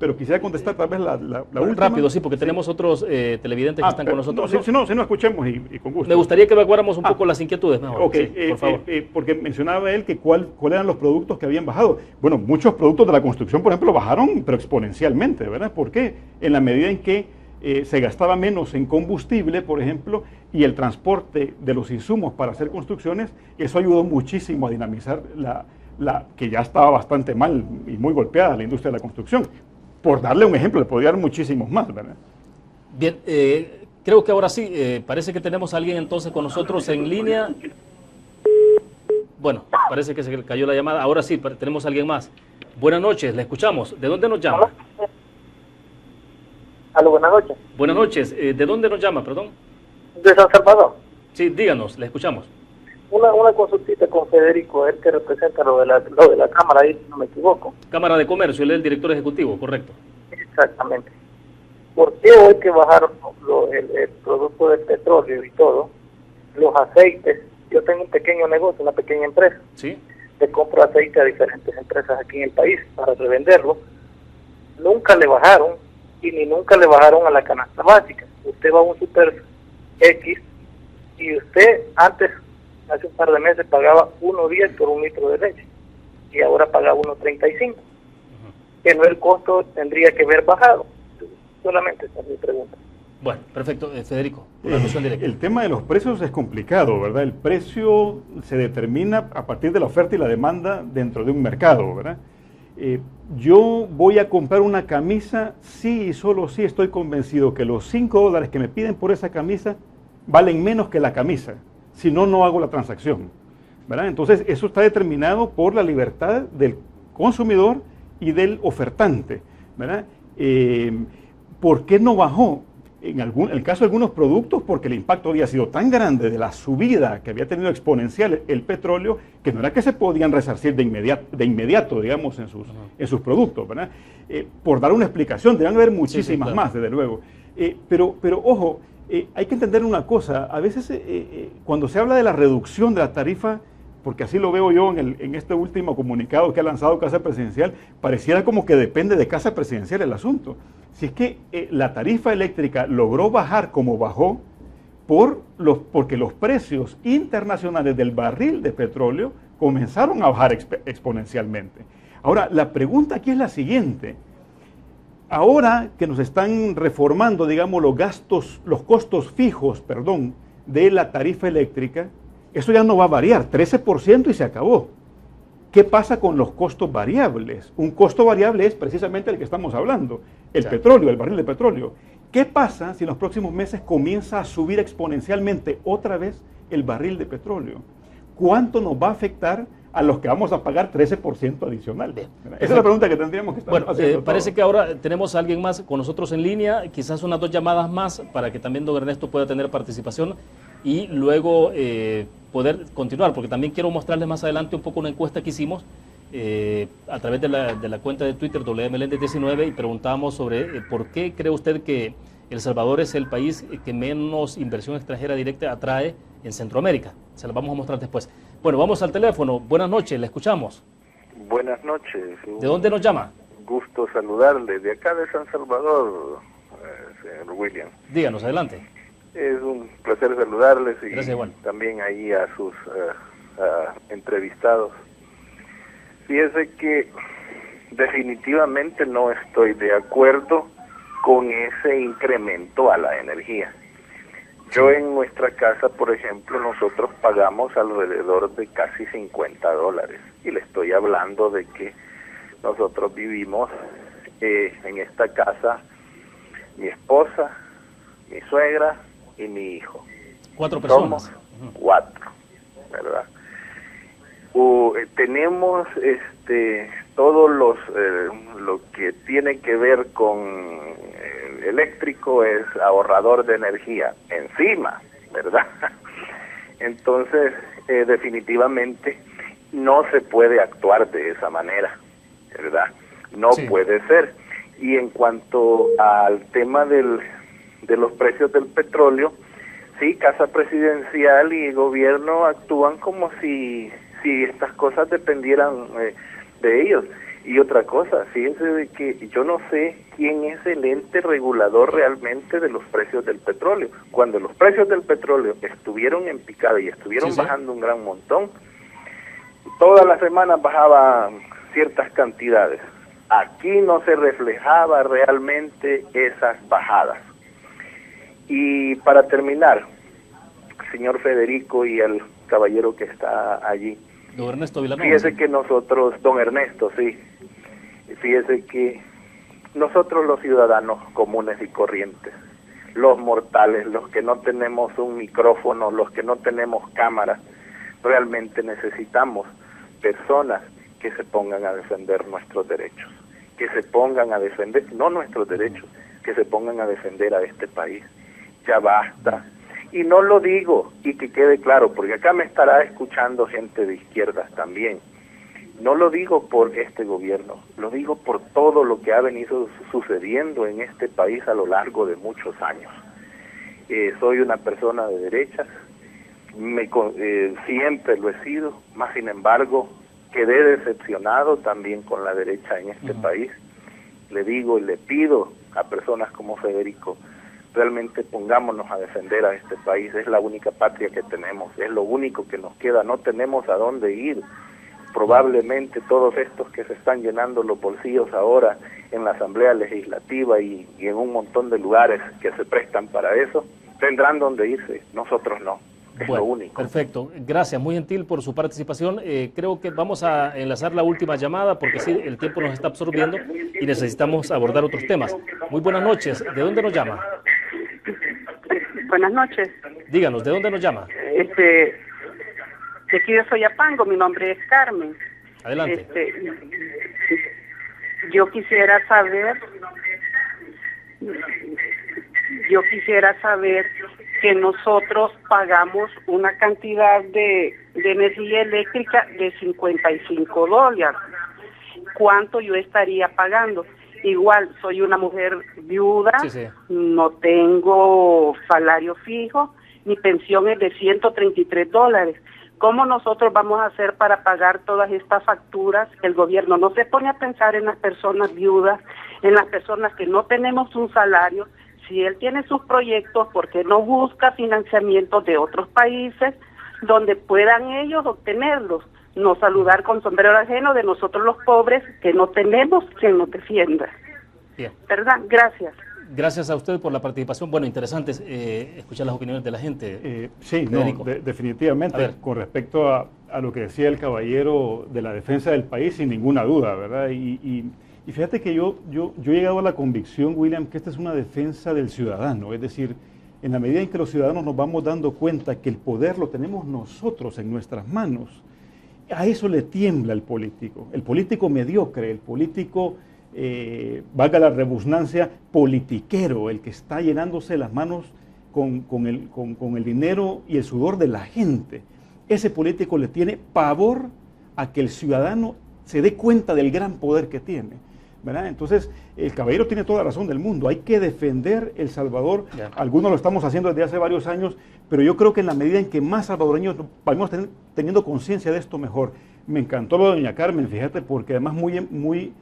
Pero quisiera contestar tal vez la última. Rápido, sí, porque tenemos otros televidentes que están con nosotros. Si no, escuchemos y con gusto. Me gustaría que evacuáramos un poco las inquietudes mejor. Ok, sí, por favor. Porque mencionaba él que cuáles eran los productos que habían bajado. Bueno, muchos productos de la construcción, por ejemplo, bajaron, pero exponencialmente, ¿verdad? ¿Por qué? En la medida en que se gastaba menos en combustible, por ejemplo, y el transporte de los insumos para hacer construcciones, eso ayudó muchísimo a dinamizar que ya estaba bastante mal y muy golpeada la industria de la construcción. Por darle un ejemplo, le podría dar muchísimos más, ¿verdad? Bien, creo que ahora sí, parece que tenemos a alguien entonces con nosotros en línea. Bueno, parece que se cayó la llamada. Ahora sí, tenemos a alguien más. Buenas noches, le escuchamos. ¿De dónde nos llama? Aló, buenas noches. Buenas noches. ¿De dónde nos llama, perdón? De San Salvador. Sí, díganos, le escuchamos. Una consultita con Federico, él que representa lo de la Cámara, ahí, si no me equivoco. Cámara de Comercio, él es el director ejecutivo, correcto. Exactamente. ¿Por qué hoy que bajaron el producto del petróleo y todo, los aceites? Yo tengo un pequeño negocio, una pequeña empresa. Sí. Le compro aceite a diferentes empresas aquí en el país para revenderlo. Nunca le bajaron y ni nunca le bajaron a la canasta básica. Usted va a un Super X y usted antes, hace un par de meses, pagaba 1.10 por un litro de leche y ahora paga 1.35. Que no, el costo tendría que haber bajado. Solamente esa es mi pregunta. Bueno, perfecto. Federico, una alusión directa. El tema de los precios es complicado, ¿verdad? El precio se determina a partir de la oferta y la demanda dentro de un mercado, ¿verdad? Yo voy a comprar una camisa, sí y solo sí estoy convencido que los $5 que me piden por esa camisa valen menos que la camisa. Si no, no hago la transacción, ¿verdad? Entonces, eso está determinado por la libertad del consumidor y del ofertante, ¿verdad? ¿Por qué no bajó? En el caso de algunos productos, porque el impacto había sido tan grande de la subida que había tenido exponencial el petróleo, que no era que se podían resarcir de inmediato, digamos, en sus productos, ¿verdad? Por dar una explicación, deben haber muchísimas más, desde luego. Pero ojo, hay que entender una cosa, a veces cuando se habla de la reducción de la tarifa, porque así lo veo yo en este último comunicado que ha lanzado Casa Presidencial, pareciera como que depende de Casa Presidencial el asunto. Si es que la tarifa eléctrica logró bajar como bajó porque los precios internacionales del barril de petróleo comenzaron a bajar exponencialmente. Ahora, la pregunta aquí es la siguiente. Ahora que nos están reformando, digamos, los costos fijos, de la tarifa eléctrica, eso ya no va a variar, 13% y se acabó. ¿Qué pasa con los costos variables? Un costo variable es precisamente el que estamos hablando, el petróleo, el barril de petróleo. ¿Qué pasa si en los próximos meses comienza a subir exponencialmente otra vez el barril de petróleo? ¿Cuánto nos va a afectar a los que vamos a pagar 13% adicional? Esa es la pregunta que tendríamos que estar haciendo. Parece que ahora tenemos a alguien más con nosotros en línea, quizás unas 2 llamadas más para que también don Ernesto pueda tener participación y luego poder continuar, porque también quiero mostrarles más adelante un poco una encuesta que hicimos a través de la cuenta de Twitter WMLendes19 y preguntábamos sobre por qué cree usted que El Salvador es el país que menos inversión extranjera directa atrae en Centroamérica. Se la vamos a mostrar después. Bueno, vamos al teléfono. Buenas noches, le escuchamos. Buenas noches. ¿De dónde nos llama? Gusto saludarle. De acá de San Salvador, señor William. Díganos, adelante. Es un placer saludarles y gracias, bueno. También ahí a sus entrevistados. Fíjese que definitivamente no estoy de acuerdo con ese incremento a la energía. Yo en nuestra casa, por ejemplo, nosotros pagamos alrededor de casi $50. Y le estoy hablando de que nosotros vivimos en esta casa, mi esposa, mi suegra y mi hijo. 4 personas. Somos 4, ¿verdad? Tenemos todos lo que tiene que ver con eléctrico es ahorrador de energía encima, ¿verdad? Entonces, definitivamente no se puede actuar de esa manera, ¿verdad? No puede ser. Y en cuanto al tema de los precios del petróleo, sí, Casa Presidencial y gobierno actúan como si estas cosas dependieran de ellos. Y otra cosa, fíjense de que yo no sé quién es el ente regulador realmente de los precios del petróleo. Cuando los precios del petróleo estuvieron en picada y estuvieron bajando un gran montón, todas las semanas bajaban ciertas cantidades. Aquí no se reflejaba realmente esas bajadas. Y para terminar, señor Federico y el caballero que está allí, don Ernesto Vilanova. Fíjese que nosotros, don Ernesto, sí, fíjese que nosotros los ciudadanos comunes y corrientes, los mortales, los que no tenemos un micrófono, los que no tenemos cámara, realmente necesitamos personas que se pongan a defender nuestros derechos, que se pongan a defender, no nuestros derechos, que se pongan a defender a este país. Ya basta. Y no lo digo, y que quede claro, porque acá me estará escuchando gente de izquierdas también. No lo digo por este gobierno, lo digo por todo lo que ha venido sucediendo en este país a lo largo de muchos años. Soy una persona de derechas, siempre lo he sido, más sin embargo quedé decepcionado también con la derecha en este país. Le digo y le pido a personas como Federico, realmente pongámonos a defender a este país. Es la única patria que tenemos, es lo único que nos queda, no tenemos a dónde ir. Probablemente todos estos que se están llenando los bolsillos ahora en la Asamblea Legislativa y en un montón de lugares que se prestan para eso, tendrán dónde irse, nosotros no. Es bueno, lo único. Perfecto, gracias, muy gentil por su participación. Creo que vamos a enlazar la última llamada porque sí, el tiempo nos está absorbiendo y necesitamos abordar otros temas. Muy buenas noches, ¿de dónde nos llama? Buenas noches. Díganos, ¿de dónde nos llama? De aquí de Soyapango, mi nombre es Carmen. Adelante. Yo quisiera saber que nosotros pagamos una cantidad de energía eléctrica de $55. ¿Cuánto yo estaría pagando? Igual, soy una mujer viuda, no tengo salario fijo, mi pensión es de $133. ¿Cómo nosotros vamos a hacer para pagar todas estas facturas? El gobierno no se pone a pensar en las personas viudas, en las personas que no tenemos un salario. Si él tiene sus proyectos, ¿por qué no busca financiamiento de otros países donde puedan ellos obtenerlos? No saludar con sombrero ajeno de nosotros los pobres que no tenemos quien nos defienda. Bien. ¿Verdad? Gracias. Gracias a usted por la participación. Bueno, interesante escuchar las opiniones de la gente. Sí, no, definitivamente. Con respecto a lo que decía el caballero de la defensa del país, sin ninguna duda, ¿verdad? Y fíjate que yo he llegado a la convicción, William, que esta es una defensa del ciudadano. Es decir, en la medida en que los ciudadanos nos vamos dando cuenta que el poder lo tenemos nosotros en nuestras manos, a eso le tiembla el político mediocre, el político, valga la rebusnancia, politiquero, el que está llenándose las manos con el dinero y el sudor de la gente. Ese político le tiene pavor a que el ciudadano se dé cuenta del gran poder que tiene, ¿verdad? Entonces, el caballero tiene toda la razón del mundo. Hay que defender El Salvador. Algunos lo estamos haciendo desde hace varios años, pero yo creo que en la medida en que más salvadoreños vayamos teniendo conciencia de esto, mejor. Me encantó lo de doña Carmen, fíjate, porque además muy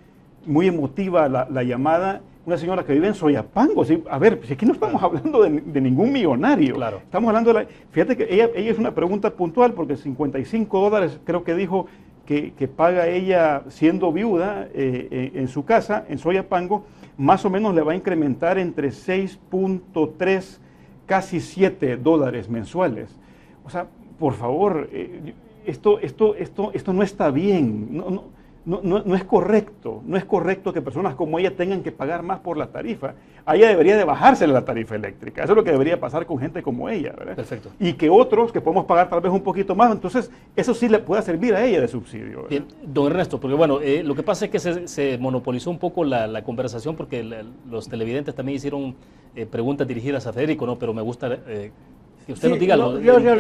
emotiva la llamada. Una señora que vive en Soyapango. ¿Sí? A ver, si aquí no estamos hablando de ningún millonario. Claro. Estamos hablando de fíjate que ella es una pregunta puntual, porque $55 creo que dijo que paga ella siendo viuda en su casa, en Soyapango, más o menos le va a incrementar entre 6.3, casi $7 mensuales. O sea, por favor, esto no está bien, no es correcto, no es correcto que personas como ella tengan que pagar más por la tarifa. A ella debería de bajarse la tarifa eléctrica, eso es lo que debería pasar con gente como ella, ¿verdad? Perfecto. Y que otros que podemos pagar tal vez un poquito más, entonces eso sí le pueda servir a ella de subsidio, ¿verdad? Bien, don Ernesto, porque bueno, lo que pasa es que se monopolizó un poco la conversación porque los televidentes también hicieron preguntas dirigidas a Federico, ¿no? Pero me gusta que usted nos diga en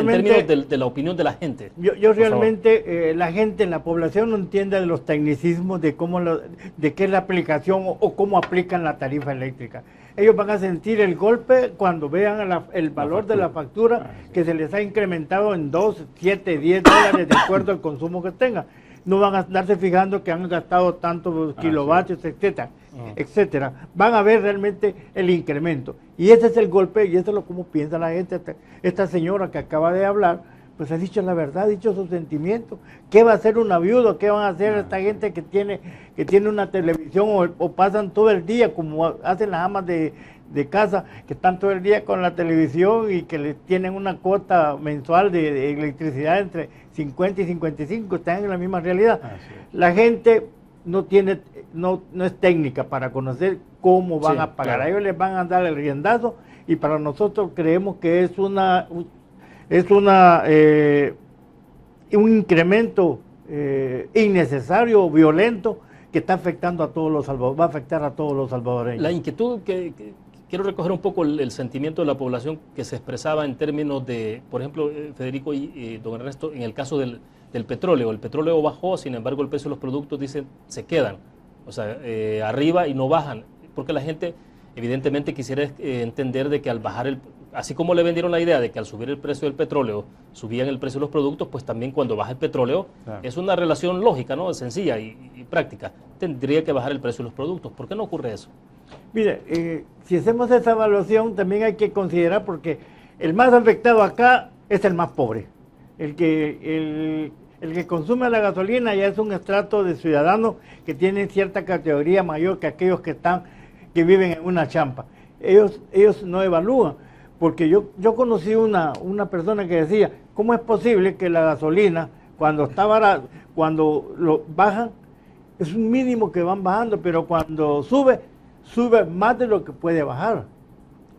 términos de la opinión de la gente. Yo realmente, la gente en la población no entiende de los tecnicismos de qué es la aplicación o cómo aplican la tarifa eléctrica. Ellos van a sentir el golpe cuando vean el valor de la factura que se les ha incrementado en 2, 7, 10 dólares de acuerdo al consumo que tengan. No van a estarse fijando que han gastado tantos kilovatios, etcétera, etcétera. Van a ver realmente el incremento. Y ese es el golpe, y eso es como piensa la gente. Esta señora que acaba de hablar, pues ha dicho la verdad, ha dicho sus sentimientos. ¿Qué va a hacer una viuda? ¿Qué van a hacer esta gente que tiene una televisión o pasan todo el día, como hacen las amas de casa, que están todo el día con la televisión y que les tienen una cuota mensual de electricidad entre 50 y 55, están en la misma realidad? La gente no es técnica para conocer cómo van a pagar. Claro. A ellos les van a dar el riendazo y para nosotros creemos que es un incremento innecesario, violento, que está afectando a todos los salvadoreños, va a afectar a todos los salvadoreños. La inquietud que quiero recoger un poco el sentimiento de la población que se expresaba en términos de, por ejemplo, Federico y don Ernesto, en el caso del petróleo. El petróleo bajó, sin embargo el precio de los productos, dicen, se quedan, o sea, arriba y no bajan, porque la gente evidentemente quisiera entender de que al bajar así como le vendieron la idea de que al subir el precio del petróleo subían el precio de los productos, pues también cuando baja el petróleo, claro, es una relación lógica, ¿no? Sencilla y práctica. Tendría que bajar el precio de los productos. ¿Por qué no ocurre eso? Mire, si hacemos esa evaluación también hay que considerar, porque el más afectado acá es el más pobre. El que consume la gasolina ya es un estrato de ciudadanos que tienen cierta categoría mayor que aquellos que viven en una champa. Ellos no evalúan, porque yo conocí una persona que decía, ¿cómo es posible que la gasolina, cuando está barata, cuando lo bajan, es un mínimo que van bajando, pero cuando sube más de lo que puede bajar?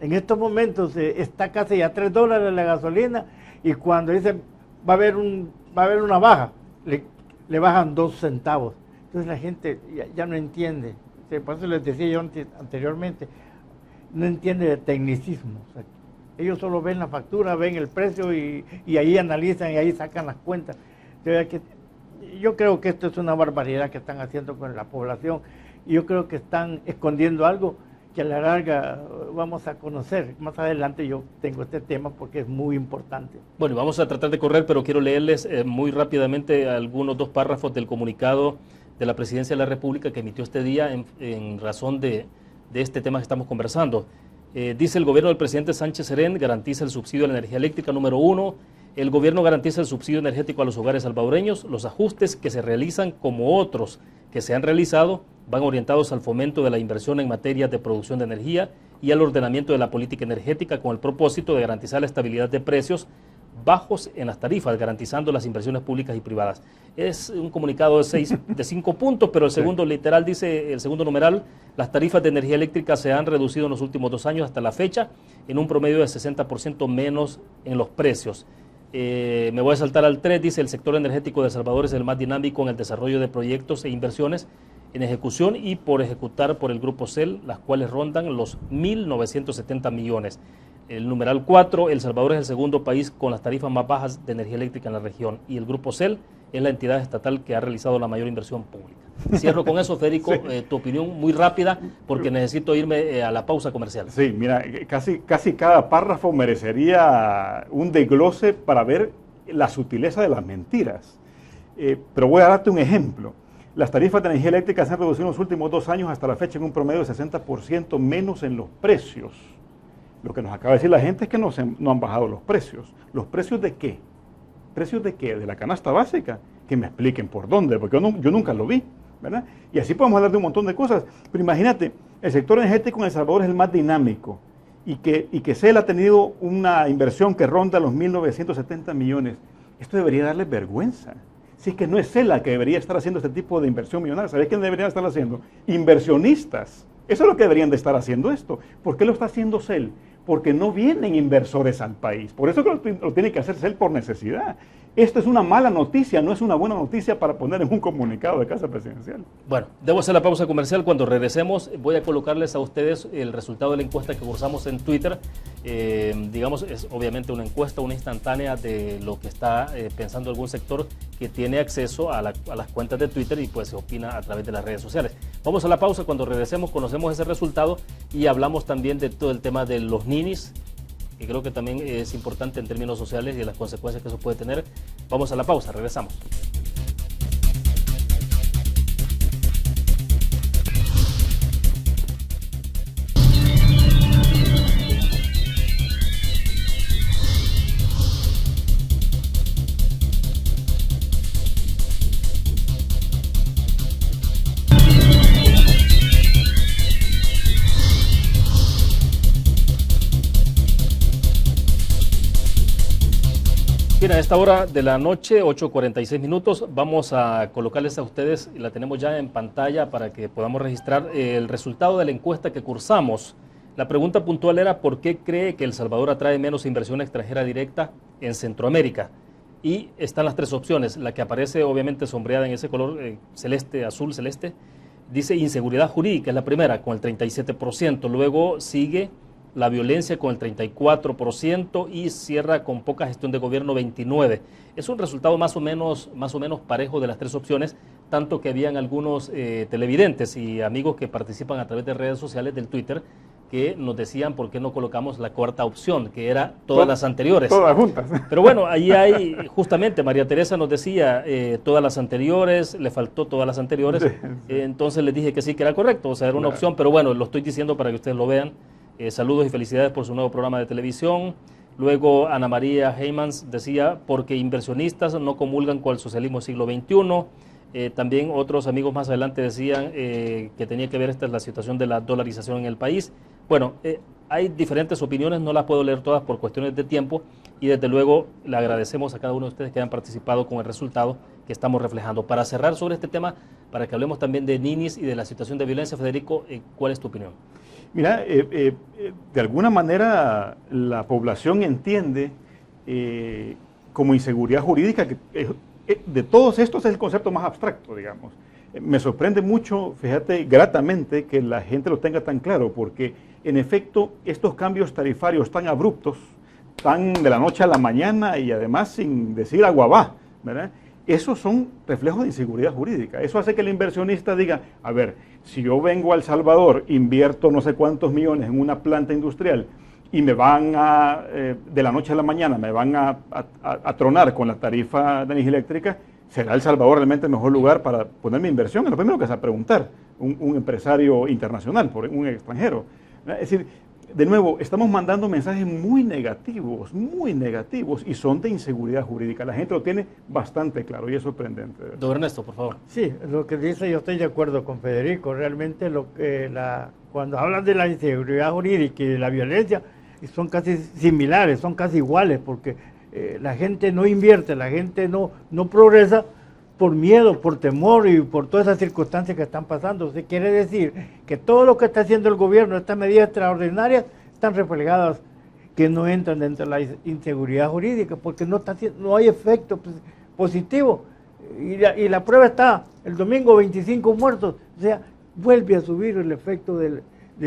En estos momentos está casi a $3 la gasolina, y cuando dicen va a haber una baja, le bajan 2 centavos. Entonces la gente ya no entiende. Por eso les decía yo anteriormente, no entiende de tecnicismo. O sea, ellos solo ven la factura, ven el precio y ahí analizan y ahí sacan las cuentas. Entonces, yo creo que esto es una barbaridad que están haciendo con la población, y yo creo que están escondiendo algo que a la larga vamos a conocer. Más adelante yo tengo este tema porque es muy importante. Bueno, vamos a tratar de correr, pero quiero leerles muy rápidamente algunos 2 párrafos del comunicado de la Presidencia de la República que emitió este día en razón de este tema que estamos conversando. Dice: el gobierno del presidente Sánchez Serén garantiza el subsidio a la energía eléctrica. Número 1, el gobierno garantiza el subsidio energético a los hogares salvadoreños. Los ajustes que se realizan, como otros que se han realizado, van orientados al fomento de la inversión en materia de producción de energía y al ordenamiento de la política energética, con el propósito de garantizar la estabilidad de precios bajos en las tarifas, garantizando las inversiones públicas y privadas. Es un comunicado de 5 puntos, pero el segundo literal dice, el segundo numeral: las tarifas de energía eléctrica se han reducido en los últimos 2 años hasta la fecha en un promedio de 60% menos en los precios. Me voy a saltar al 3, dice: el sector energético de El Salvador es el más dinámico en el desarrollo de proyectos e inversiones en ejecución y por ejecutar por el Grupo CEL, las cuales rondan los 1.970 millones. El numeral 4, El Salvador es el segundo país con las tarifas más bajas de energía eléctrica en la región, y el Grupo CEL es la entidad estatal que ha realizado la mayor inversión pública. Cierro con eso, Federico, sí. Tu opinión muy rápida, porque necesito irme a la pausa comercial. Sí, mira, casi cada párrafo merecería un desglose para ver la sutileza de las mentiras. Pero voy a darte un ejemplo. Las tarifas de energía eléctrica se han reducido en los últimos 2 años hasta la fecha en un promedio de 60% menos en los precios. Lo que nos acaba de decir la gente es que no han bajado los precios. ¿Los precios de qué? ¿Precios de qué? ¿De la canasta básica? Que me expliquen por dónde, porque yo nunca lo vi, ¿verdad? Y así podemos hablar de un montón de cosas. Pero imagínate, el sector energético en El Salvador es el más dinámico, y que CEL ha tenido una inversión que ronda los 1.970 millones. Esto debería darle vergüenza. Si es que no es CEL la que debería estar haciendo este tipo de inversión millonaria. ¿Sabes quién deberían estar haciendo? Inversionistas. Eso es lo que deberían de estar haciendo esto. ¿Por qué lo está haciendo CEL? Porque no vienen inversores al país. Por eso que lo tiene que hacer CEL por necesidad. Esto es una mala noticia, no es una buena noticia para poner en un comunicado de Casa Presidencial. Bueno, debo hacer la pausa comercial. Cuando regresemos voy a colocarles a ustedes el resultado de la encuesta que cursamos en Twitter. Digamos, es obviamente una encuesta, una instantánea de lo que está pensando algún sector que tiene acceso a las cuentas de Twitter y pues se opina a través de las redes sociales. Vamos a la pausa. Cuando regresemos conocemos ese resultado y hablamos también de todo el tema de los ninis, que creo que también es importante en términos sociales y de las consecuencias que eso puede tener. Vamos a la pausa, regresamos. Bien, a esta hora de la noche, 8:46 minutos, vamos a colocarles a ustedes, y la tenemos ya en pantalla para que podamos registrar el resultado de la encuesta que cursamos. La pregunta puntual era: ¿por qué cree que El Salvador atrae menos inversión extranjera directa en Centroamérica? y están las tres opciones. La que aparece obviamente sombreada en ese color celeste, azul celeste, dice inseguridad jurídica, es la primera, con el 37%. Luego sigue la violencia con el 34% y cierra con poca gestión de gobierno 29%. Es un resultado más o menos parejo de las tres opciones, tanto que habían algunos televidentes y amigos que participan a través de redes sociales del Twitter que nos decían por qué no colocamos la cuarta opción, que era todas las anteriores. Todas juntas. Pero bueno, ahí hay, justamente, María Teresa nos decía todas las anteriores, le faltó todas las anteriores, entonces les dije que sí, que era correcto, o sea, era una opción, pero bueno, lo estoy diciendo para que ustedes lo vean. Saludos y felicidades por su nuevo programa de televisión. Luego Ana María Heymans decía, porque inversionistas no comulgan con el socialismo siglo XXI. También otros amigos más adelante decían que tenía que ver esta es la situación de la dolarización en el país. Bueno, hay diferentes opiniones, no las puedo leer todas por cuestiones de tiempo y desde luego le agradecemos a cada uno de ustedes que hayan participado con el resultado que estamos reflejando. Para cerrar sobre este tema, para que hablemos también de ninis y de la situación de violencia, Federico, ¿cuál es tu opinión? Mira, de alguna manera la población entiende como inseguridad jurídica que de todos estos es el concepto más abstracto, digamos. Me sorprende mucho, fíjate, gratamente que la gente lo tenga tan claro, porque en efecto estos cambios tarifarios tan abruptos, tan de la noche a la mañana y además sin decir agua va, ¿verdad? Esos son reflejos de inseguridad jurídica. Eso hace que el inversionista diga, a ver, si yo vengo a El Salvador, invierto no sé cuántos millones en una planta industrial y me van a, de la noche a la mañana, me van a tronar con la tarifa de energía eléctrica, ¿será El Salvador realmente el mejor lugar para poner mi inversión? Es lo primero que se va a preguntar un empresario internacional, por un extranjero. Es decir, de nuevo, estamos mandando mensajes muy negativos y son de inseguridad jurídica. La gente lo tiene bastante claro y es sorprendente. Don Ernesto, por favor. Sí, lo que dice, yo estoy de acuerdo con Federico. Realmente cuando hablan de la inseguridad jurídica y de la violencia, son casi similares, son casi iguales, porque la gente no invierte, la gente no progresa por miedo, por temor y por todas esas circunstancias que están pasando. Se quiere decir que todo lo que está haciendo el gobierno, estas medidas extraordinarias, están reflejadas que no entran dentro de la inseguridad jurídica, porque no hay efecto positivo. Y la prueba está, el domingo 25 muertos, o sea, vuelve a subir el efecto del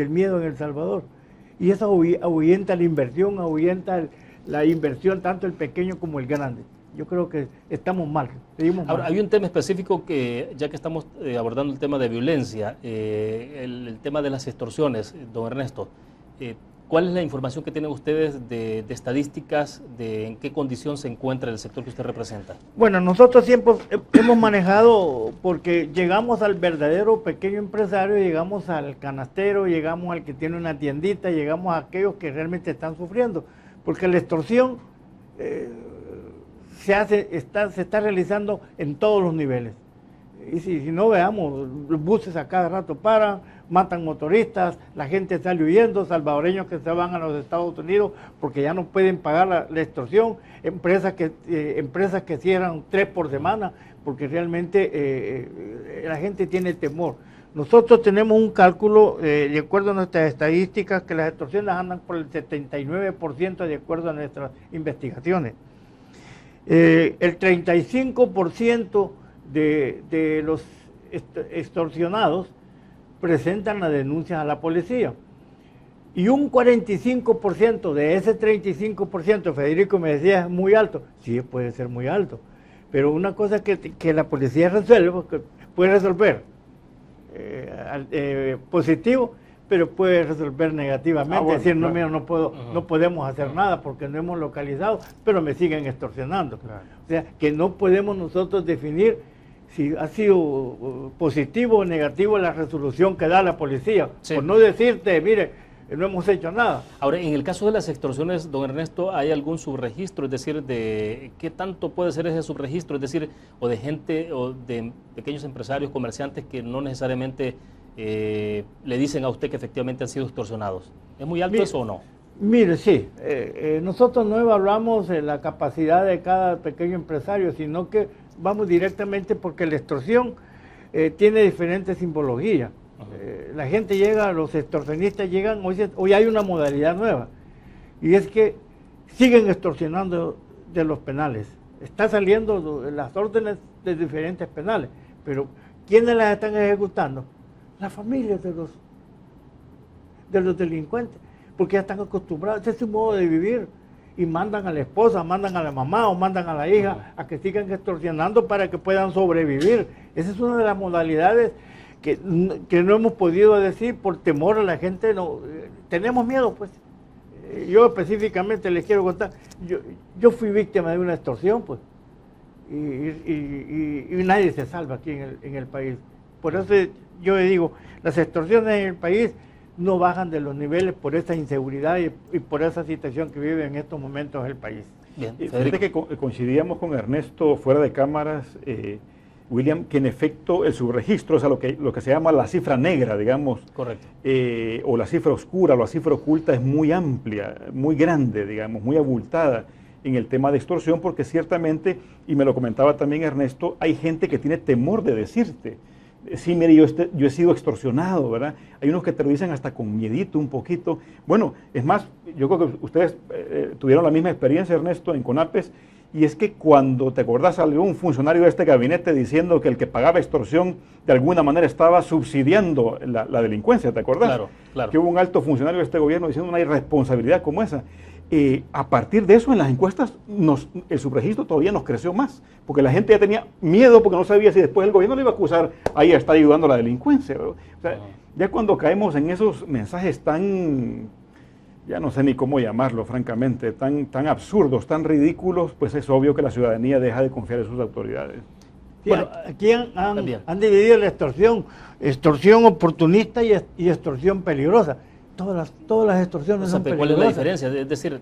miedo en El Salvador. Y eso ahuyenta la inversión, ahuyenta la inversión, tanto el pequeño como el grande. Yo creo que estamos mal, seguimos mal. Ahora, hay un tema específico que, ya que estamos abordando el tema de violencia, el tema de las extorsiones, don Ernesto, ¿cuál es la información que tienen ustedes de estadísticas de en qué condición se encuentra el sector que usted representa? Bueno, nosotros siempre hemos manejado, porque llegamos al verdadero pequeño empresario, llegamos al canastero, llegamos al que tiene una tiendita, llegamos a aquellos que realmente están sufriendo, porque la extorsión se está realizando en todos los niveles. Y si no veamos, los buses a cada rato paran, matan motoristas, la gente sale huyendo, salvadoreños que se van a los Estados Unidos porque ya no pueden pagar la extorsión, empresas que cierran 3 por semana porque realmente la gente tiene temor. Nosotros tenemos un cálculo, de acuerdo a nuestras estadísticas, que las extorsiones andan por el 79% de acuerdo a nuestras investigaciones. El 35% de los extorsionados presentan las denuncias a la policía. Y un 45% de ese 35%, Federico me decía, es muy alto. Sí, puede ser muy alto. Pero una cosa que la policía resuelve, que puede resolver positivo, pero puede resolver negativamente, bueno, decir, claro, no, no podemos hacer nada porque no hemos localizado, pero me siguen extorsionando. Claro. O sea, que no podemos nosotros definir si ha sido positivo o negativo la resolución que da la policía, sí, por no decirte, mire, no hemos hecho nada. Ahora, en el caso de las extorsiones, don Ernesto, ¿hay algún subregistro? Es decir, de ¿qué tanto puede ser ese subregistro? Es decir, o de gente, o de pequeños empresarios, comerciantes que no necesariamente le dicen a usted que efectivamente han sido extorsionados. ¿Es muy alto eso o no? Mire, sí. Nosotros no evaluamos la capacidad de cada pequeño empresario, sino que vamos directamente porque la extorsión tiene diferentes simbologías. La gente llega, los extorsionistas llegan, hoy hay una modalidad nueva, y es que siguen extorsionando de los penales. está saliendo las órdenes de diferentes penales, pero ¿quiénes las están ejecutando? Las familias de los delincuentes, porque ya están acostumbrados, ese es su modo de vivir, y mandan a la esposa, mandan a la mamá o mandan a la hija a que sigan extorsionando para que puedan sobrevivir. Esa es una de las modalidades que no hemos podido decir por temor a la gente. No, tenemos miedo, pues. Yo específicamente les quiero contar, yo fui víctima de una extorsión, pues, y nadie se salva aquí en el país. Por eso yo le digo, las extorsiones en el país no bajan de los niveles por esa inseguridad y por esa situación que vive en estos momentos el país. Bien, fíjate que coincidíamos con Ernesto fuera de cámaras, William, que en efecto el subregistro, o sea, lo que se llama la cifra negra, digamos, correcto, o la cifra oscura, o la cifra oculta es muy amplia, muy grande, digamos, muy abultada en el tema de extorsión, porque ciertamente, y me lo comentaba también Ernesto, hay gente que tiene temor de decirte, sí, mire, yo he sido extorsionado, ¿verdad? Hay unos que te lo dicen hasta con miedito un poquito. Bueno, es más, yo creo que ustedes tuvieron la misma experiencia, Ernesto, en CONAPES, y es que cuando, ¿te acordás? Salió un funcionario de este gabinete diciendo que el que pagaba extorsión de alguna manera estaba subsidiando la delincuencia, ¿te acordás? Claro, claro. Que hubo un alto funcionario de este gobierno diciendo una irresponsabilidad como esa. A partir de eso, en las encuestas, el subregistro todavía nos creció más, porque la gente ya tenía miedo porque no sabía si después el gobierno le iba a acusar, ahí está ayudando a la delincuencia, ¿verdad? O sea, ya cuando caemos en esos mensajes tan, ya no sé ni cómo llamarlo, francamente, tan absurdos, tan ridículos, pues es obvio que la ciudadanía deja de confiar en sus autoridades. Sí, bueno, aquí han dividido la extorsión oportunista y extorsión peligrosa. Todas las extorsiones son peligrosas. ¿Cuál es la diferencia? Es decir,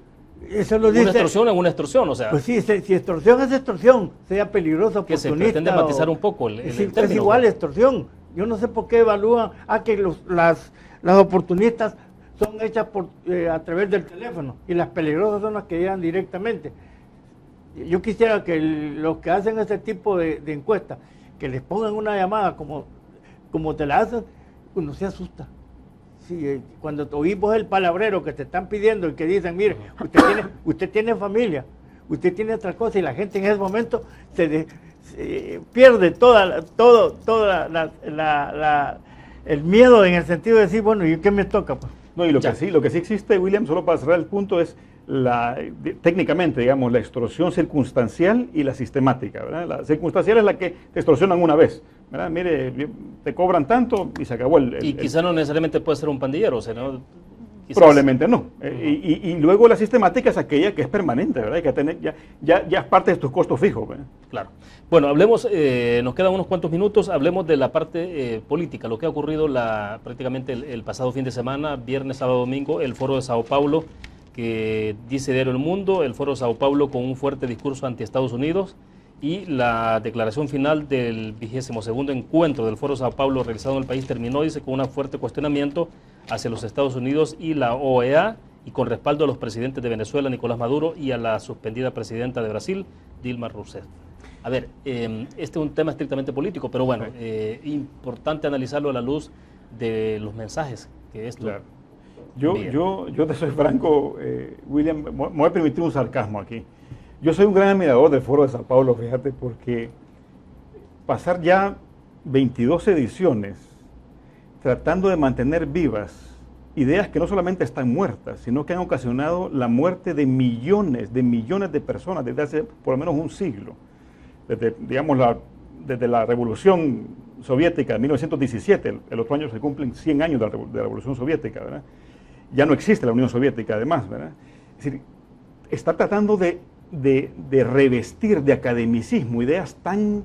eso lo dice, una extorsión es una extorsión, o sea. Pues sí, si extorsión es extorsión, sea peligrosa, oportunista. Que se pretende matizar un poco el término. Es igual extorsión. Yo no sé por qué evalúan que las oportunistas son hechas a través del teléfono y las peligrosas son las que llegan directamente. Yo quisiera que los que hacen este tipo de encuestas, que les pongan una llamada como te la hacen, uno se asusta. Sí, cuando oímos el palabrero que te están pidiendo y que dicen, mire, usted tiene familia, usted tiene otra cosa, y la gente en ese momento se pierde el miedo en el sentido de decir, bueno, ¿y qué me toca? Pues? No, y lo que sí existe, William, solo para cerrar el punto, es técnicamente, digamos, la extorsión circunstancial y la sistemática, ¿verdad? La circunstancial es la que te extorsionan una vez, ¿verdad? Mire, te cobran tanto y se acabó y quizá no necesariamente puede ser un pandillero, o sea, ¿no? Quizás. Probablemente no. Y luego la sistemática es aquella que es permanente, ¿verdad? Hay que tener, ya es parte de tus costos fijos, ¿verdad? Claro. Bueno, hablemos, nos quedan unos cuantos minutos, hablemos de la parte política, lo que ha ocurrido prácticamente el pasado fin de semana, viernes, sábado, domingo, el Foro de Sao Paulo, que dice Diario El Mundo, el Foro de Sao Paulo con un fuerte discurso anti Estados Unidos, y la declaración final del 22º encuentro del Foro de Sao Paulo realizado en el país terminó, dice, con un fuerte cuestionamiento hacia los Estados Unidos y la OEA, y con respaldo a los presidentes de Venezuela, Nicolás Maduro, y a la suspendida presidenta de Brasil, Dilma Rousseff. A ver, este es un tema estrictamente político, pero bueno, importante analizarlo a la luz de los mensajes que esto... Claro. Yo te soy franco, William, me voy a permitir un sarcasmo aquí. Yo soy un gran admirador del Foro de Sao Paulo, fíjate, porque pasar ya 22 ediciones tratando de mantener vivas ideas que no solamente están muertas, sino que han ocasionado la muerte de millones de personas desde hace por lo menos un siglo. Desde, digamos, desde la Revolución Soviética de 1917, el otro año se cumplen 100 años de la Revolución Soviética, ¿verdad? Ya no existe la Unión Soviética, además, ¿verdad? Es decir, está tratando de revestir de academicismo ideas tan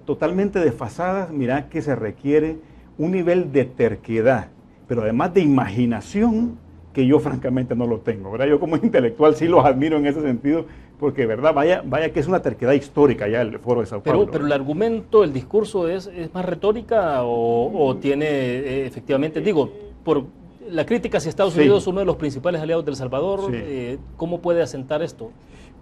totalmente desfasadas. Mirá que se requiere un nivel de terquedad, pero además de imaginación, que yo francamente no lo tengo, ¿verdad? Yo como intelectual sí los admiro en ese sentido, porque, ¿verdad? Vaya que es una terquedad histórica ya el Foro de Sao Paulo. Pero el argumento, el discurso es más retórica o tiene efectivamente, digo, por la crítica hacia Estados Unidos, uno de los principales aliados de El Salvador, ¿cómo puede asentar esto?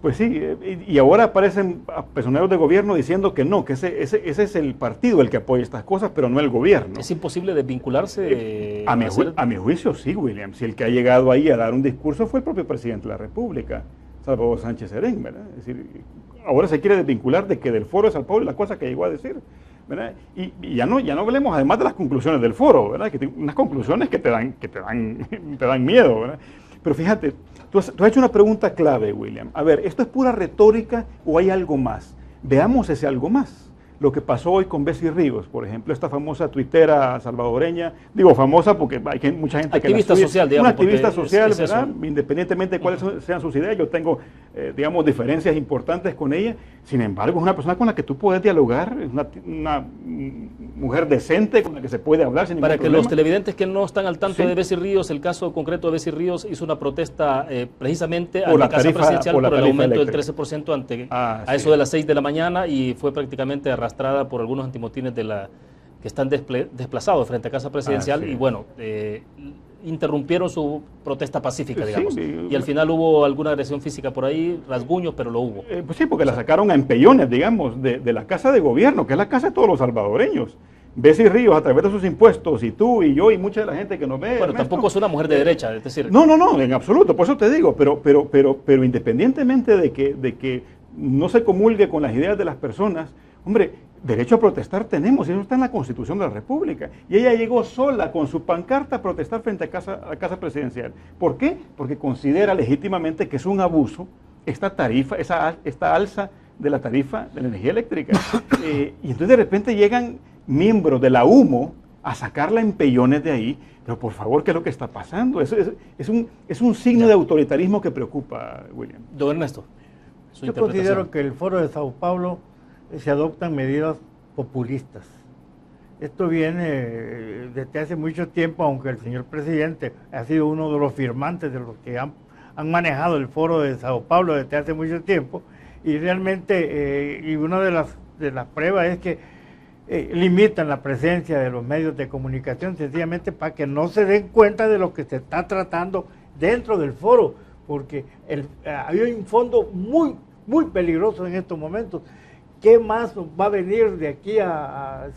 Pues sí, y ahora aparecen personeros de gobierno diciendo que no, que ese es el partido el que apoya estas cosas, pero no el gobierno. ¿Es imposible desvincularse? A mi juicio sí, William. Si el que ha llegado ahí a dar un discurso fue el propio presidente de la República, Salvador Sánchez Serén, ¿verdad? Es decir, ahora se quiere desvincular de que del foro de Sao Paulo y las cosas que llegó a decir, ¿verdad? Y ya no hablemos además de las conclusiones del foro, ¿verdad? Que unas conclusiones que te dan miedo, ¿verdad? Pero fíjate, tú has hecho una pregunta clave, William. A ver, ¿esto es pura retórica o hay algo más? Veamos ese algo más. Lo que pasó hoy con Bessie Ríos, por ejemplo, esta famosa tuitera salvadoreña, digo famosa porque hay mucha gente activista que la social, digamos, una activista social, es ¿verdad? Independientemente de cuáles sean sus ideas, yo tengo, digamos, diferencias importantes con ella. Sin embargo, es una persona con la que tú puedes dialogar, es una mujer decente con la que se puede hablar sin ningún problema. Para que los televidentes que no están al tanto de Bessie Ríos, el caso concreto de Bessie Ríos hizo una protesta precisamente ante la Casa Presidencial por el aumento del 13% a eso de las 6 de la mañana, y fue prácticamente arrastrada por algunos antimotines que están desplazados frente a Casa Presidencial, y bueno, interrumpieron su protesta pacífica, digamos. Y al final hubo alguna agresión física por ahí, rasguños, pero lo hubo. Pues sí, porque la sacaron a empellones, digamos, de la casa de gobierno, que es la casa de todos los salvadoreños. Bessie Ríos, a través de sus impuestos, y tú, y yo, y mucha de la gente que nos ve. Bueno, tampoco es una mujer de derecha, es decir. No, en absoluto, por eso te digo, pero independientemente de que no se comulgue con las ideas de las personas, hombre, derecho a protestar tenemos, y eso está en la Constitución de la República. Y ella llegó sola con su pancarta a protestar frente a Casa Presidencial. ¿Por qué? Porque considera legítimamente que es un abuso esta tarifa, esta alza de la tarifa de la energía eléctrica. Y entonces de repente llegan miembros de la UMO a sacarla en pellones de ahí. Pero por favor, ¿qué es lo que está pasando? Es un signo de autoritarismo que preocupa, William. Don Ernesto. Yo considero que el Foro de Sao Paulo se adoptan medidas populistas. Esto viene desde hace mucho tiempo, aunque el señor presidente ha sido uno de los firmantes de los que han manejado el Foro de Sao Paulo desde hace mucho tiempo, y realmente, y una de las pruebas es que limitan la presencia de los medios de comunicación sencillamente para que no se den cuenta de lo que se está tratando dentro del foro, porque hay un fondo muy, muy peligroso en estos momentos. ¿Qué más va a venir de aquí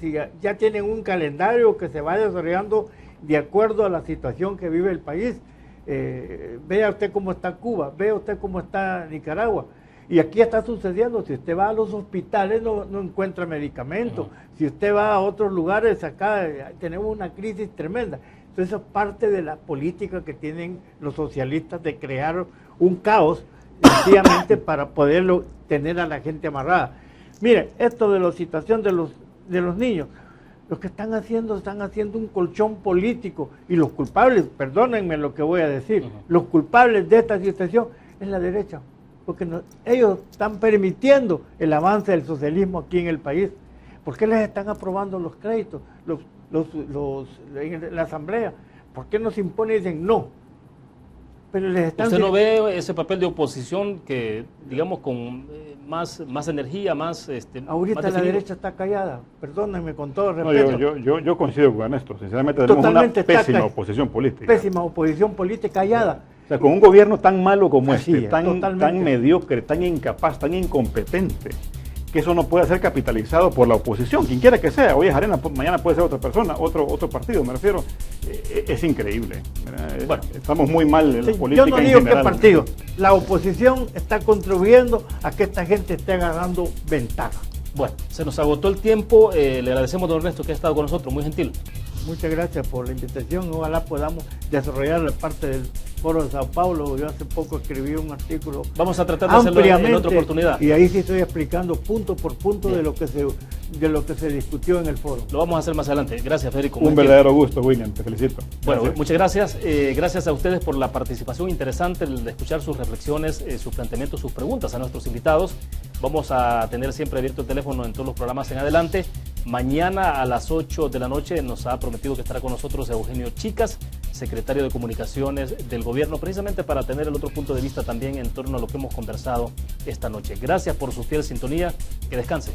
si ya tienen un calendario que se va desarrollando de acuerdo a la situación que vive el país? Vea usted cómo está Cuba, vea usted cómo está Nicaragua. Y aquí está sucediendo, si usted va a los hospitales no encuentra medicamentos, si usted va a otros lugares, acá tenemos una crisis tremenda. Entonces eso es parte de la política que tienen los socialistas de crear un caos, sencillamente para poderlo tener a la gente amarrada. Mire, esto de la situación de los niños, lo que están haciendo un colchón político, y los culpables, perdónenme lo que voy a decir, los culpables de esta situación es la derecha, porque ellos están permitiendo el avance del socialismo aquí en el país. ¿Por qué les están aprobando los créditos en la asamblea? ¿Por qué nos imponen y dicen no? Pero les están... ¿Usted no ve ese papel de oposición que, digamos, con más energía, más... Ahorita más la derecha está callada, perdónenme con todo respeto. No, yo coincido con Ernesto, sinceramente tenemos una pésima oposición política. Pésima oposición política callada. O sea, con un gobierno tan malo como tan mediocre, tan incapaz, tan incompetente, que eso no puede ser capitalizado por la oposición, quien quiera que sea. Hoy es Arena, mañana puede ser otra persona, otro partido, me refiero. Es increíble. Bueno, estamos muy mal en la política. Yo no digo qué partido. La oposición está contribuyendo a que esta gente esté agarrando ventaja. Bueno, se nos agotó el tiempo. Le agradecemos, don Ernesto, que ha estado con nosotros. Muy gentil. Muchas gracias por la invitación. Ojalá podamos desarrollar la parte del Foro de Sao Paulo. Yo hace poco escribí un artículo. Vamos a tratar de hacerlo en otra oportunidad. Y ahí sí estoy explicando punto por punto de lo que se discutió en el foro. Lo vamos a hacer más adelante. Gracias, Federico. Un verdadero gusto, William. Te felicito. Bueno, muchas gracias. Gracias a ustedes por la participación interesante, de escuchar sus reflexiones, sus planteamientos, sus preguntas a nuestros invitados. Vamos a tener siempre abierto el teléfono en todos los programas en adelante. Mañana a las 8 de la noche nos ha prometido que estará con nosotros Eugenio Chicas, secretario de Comunicaciones del Gobierno, precisamente para tener el otro punto de vista también en torno a lo que hemos conversado esta noche. Gracias por su fiel sintonía. Que descanse.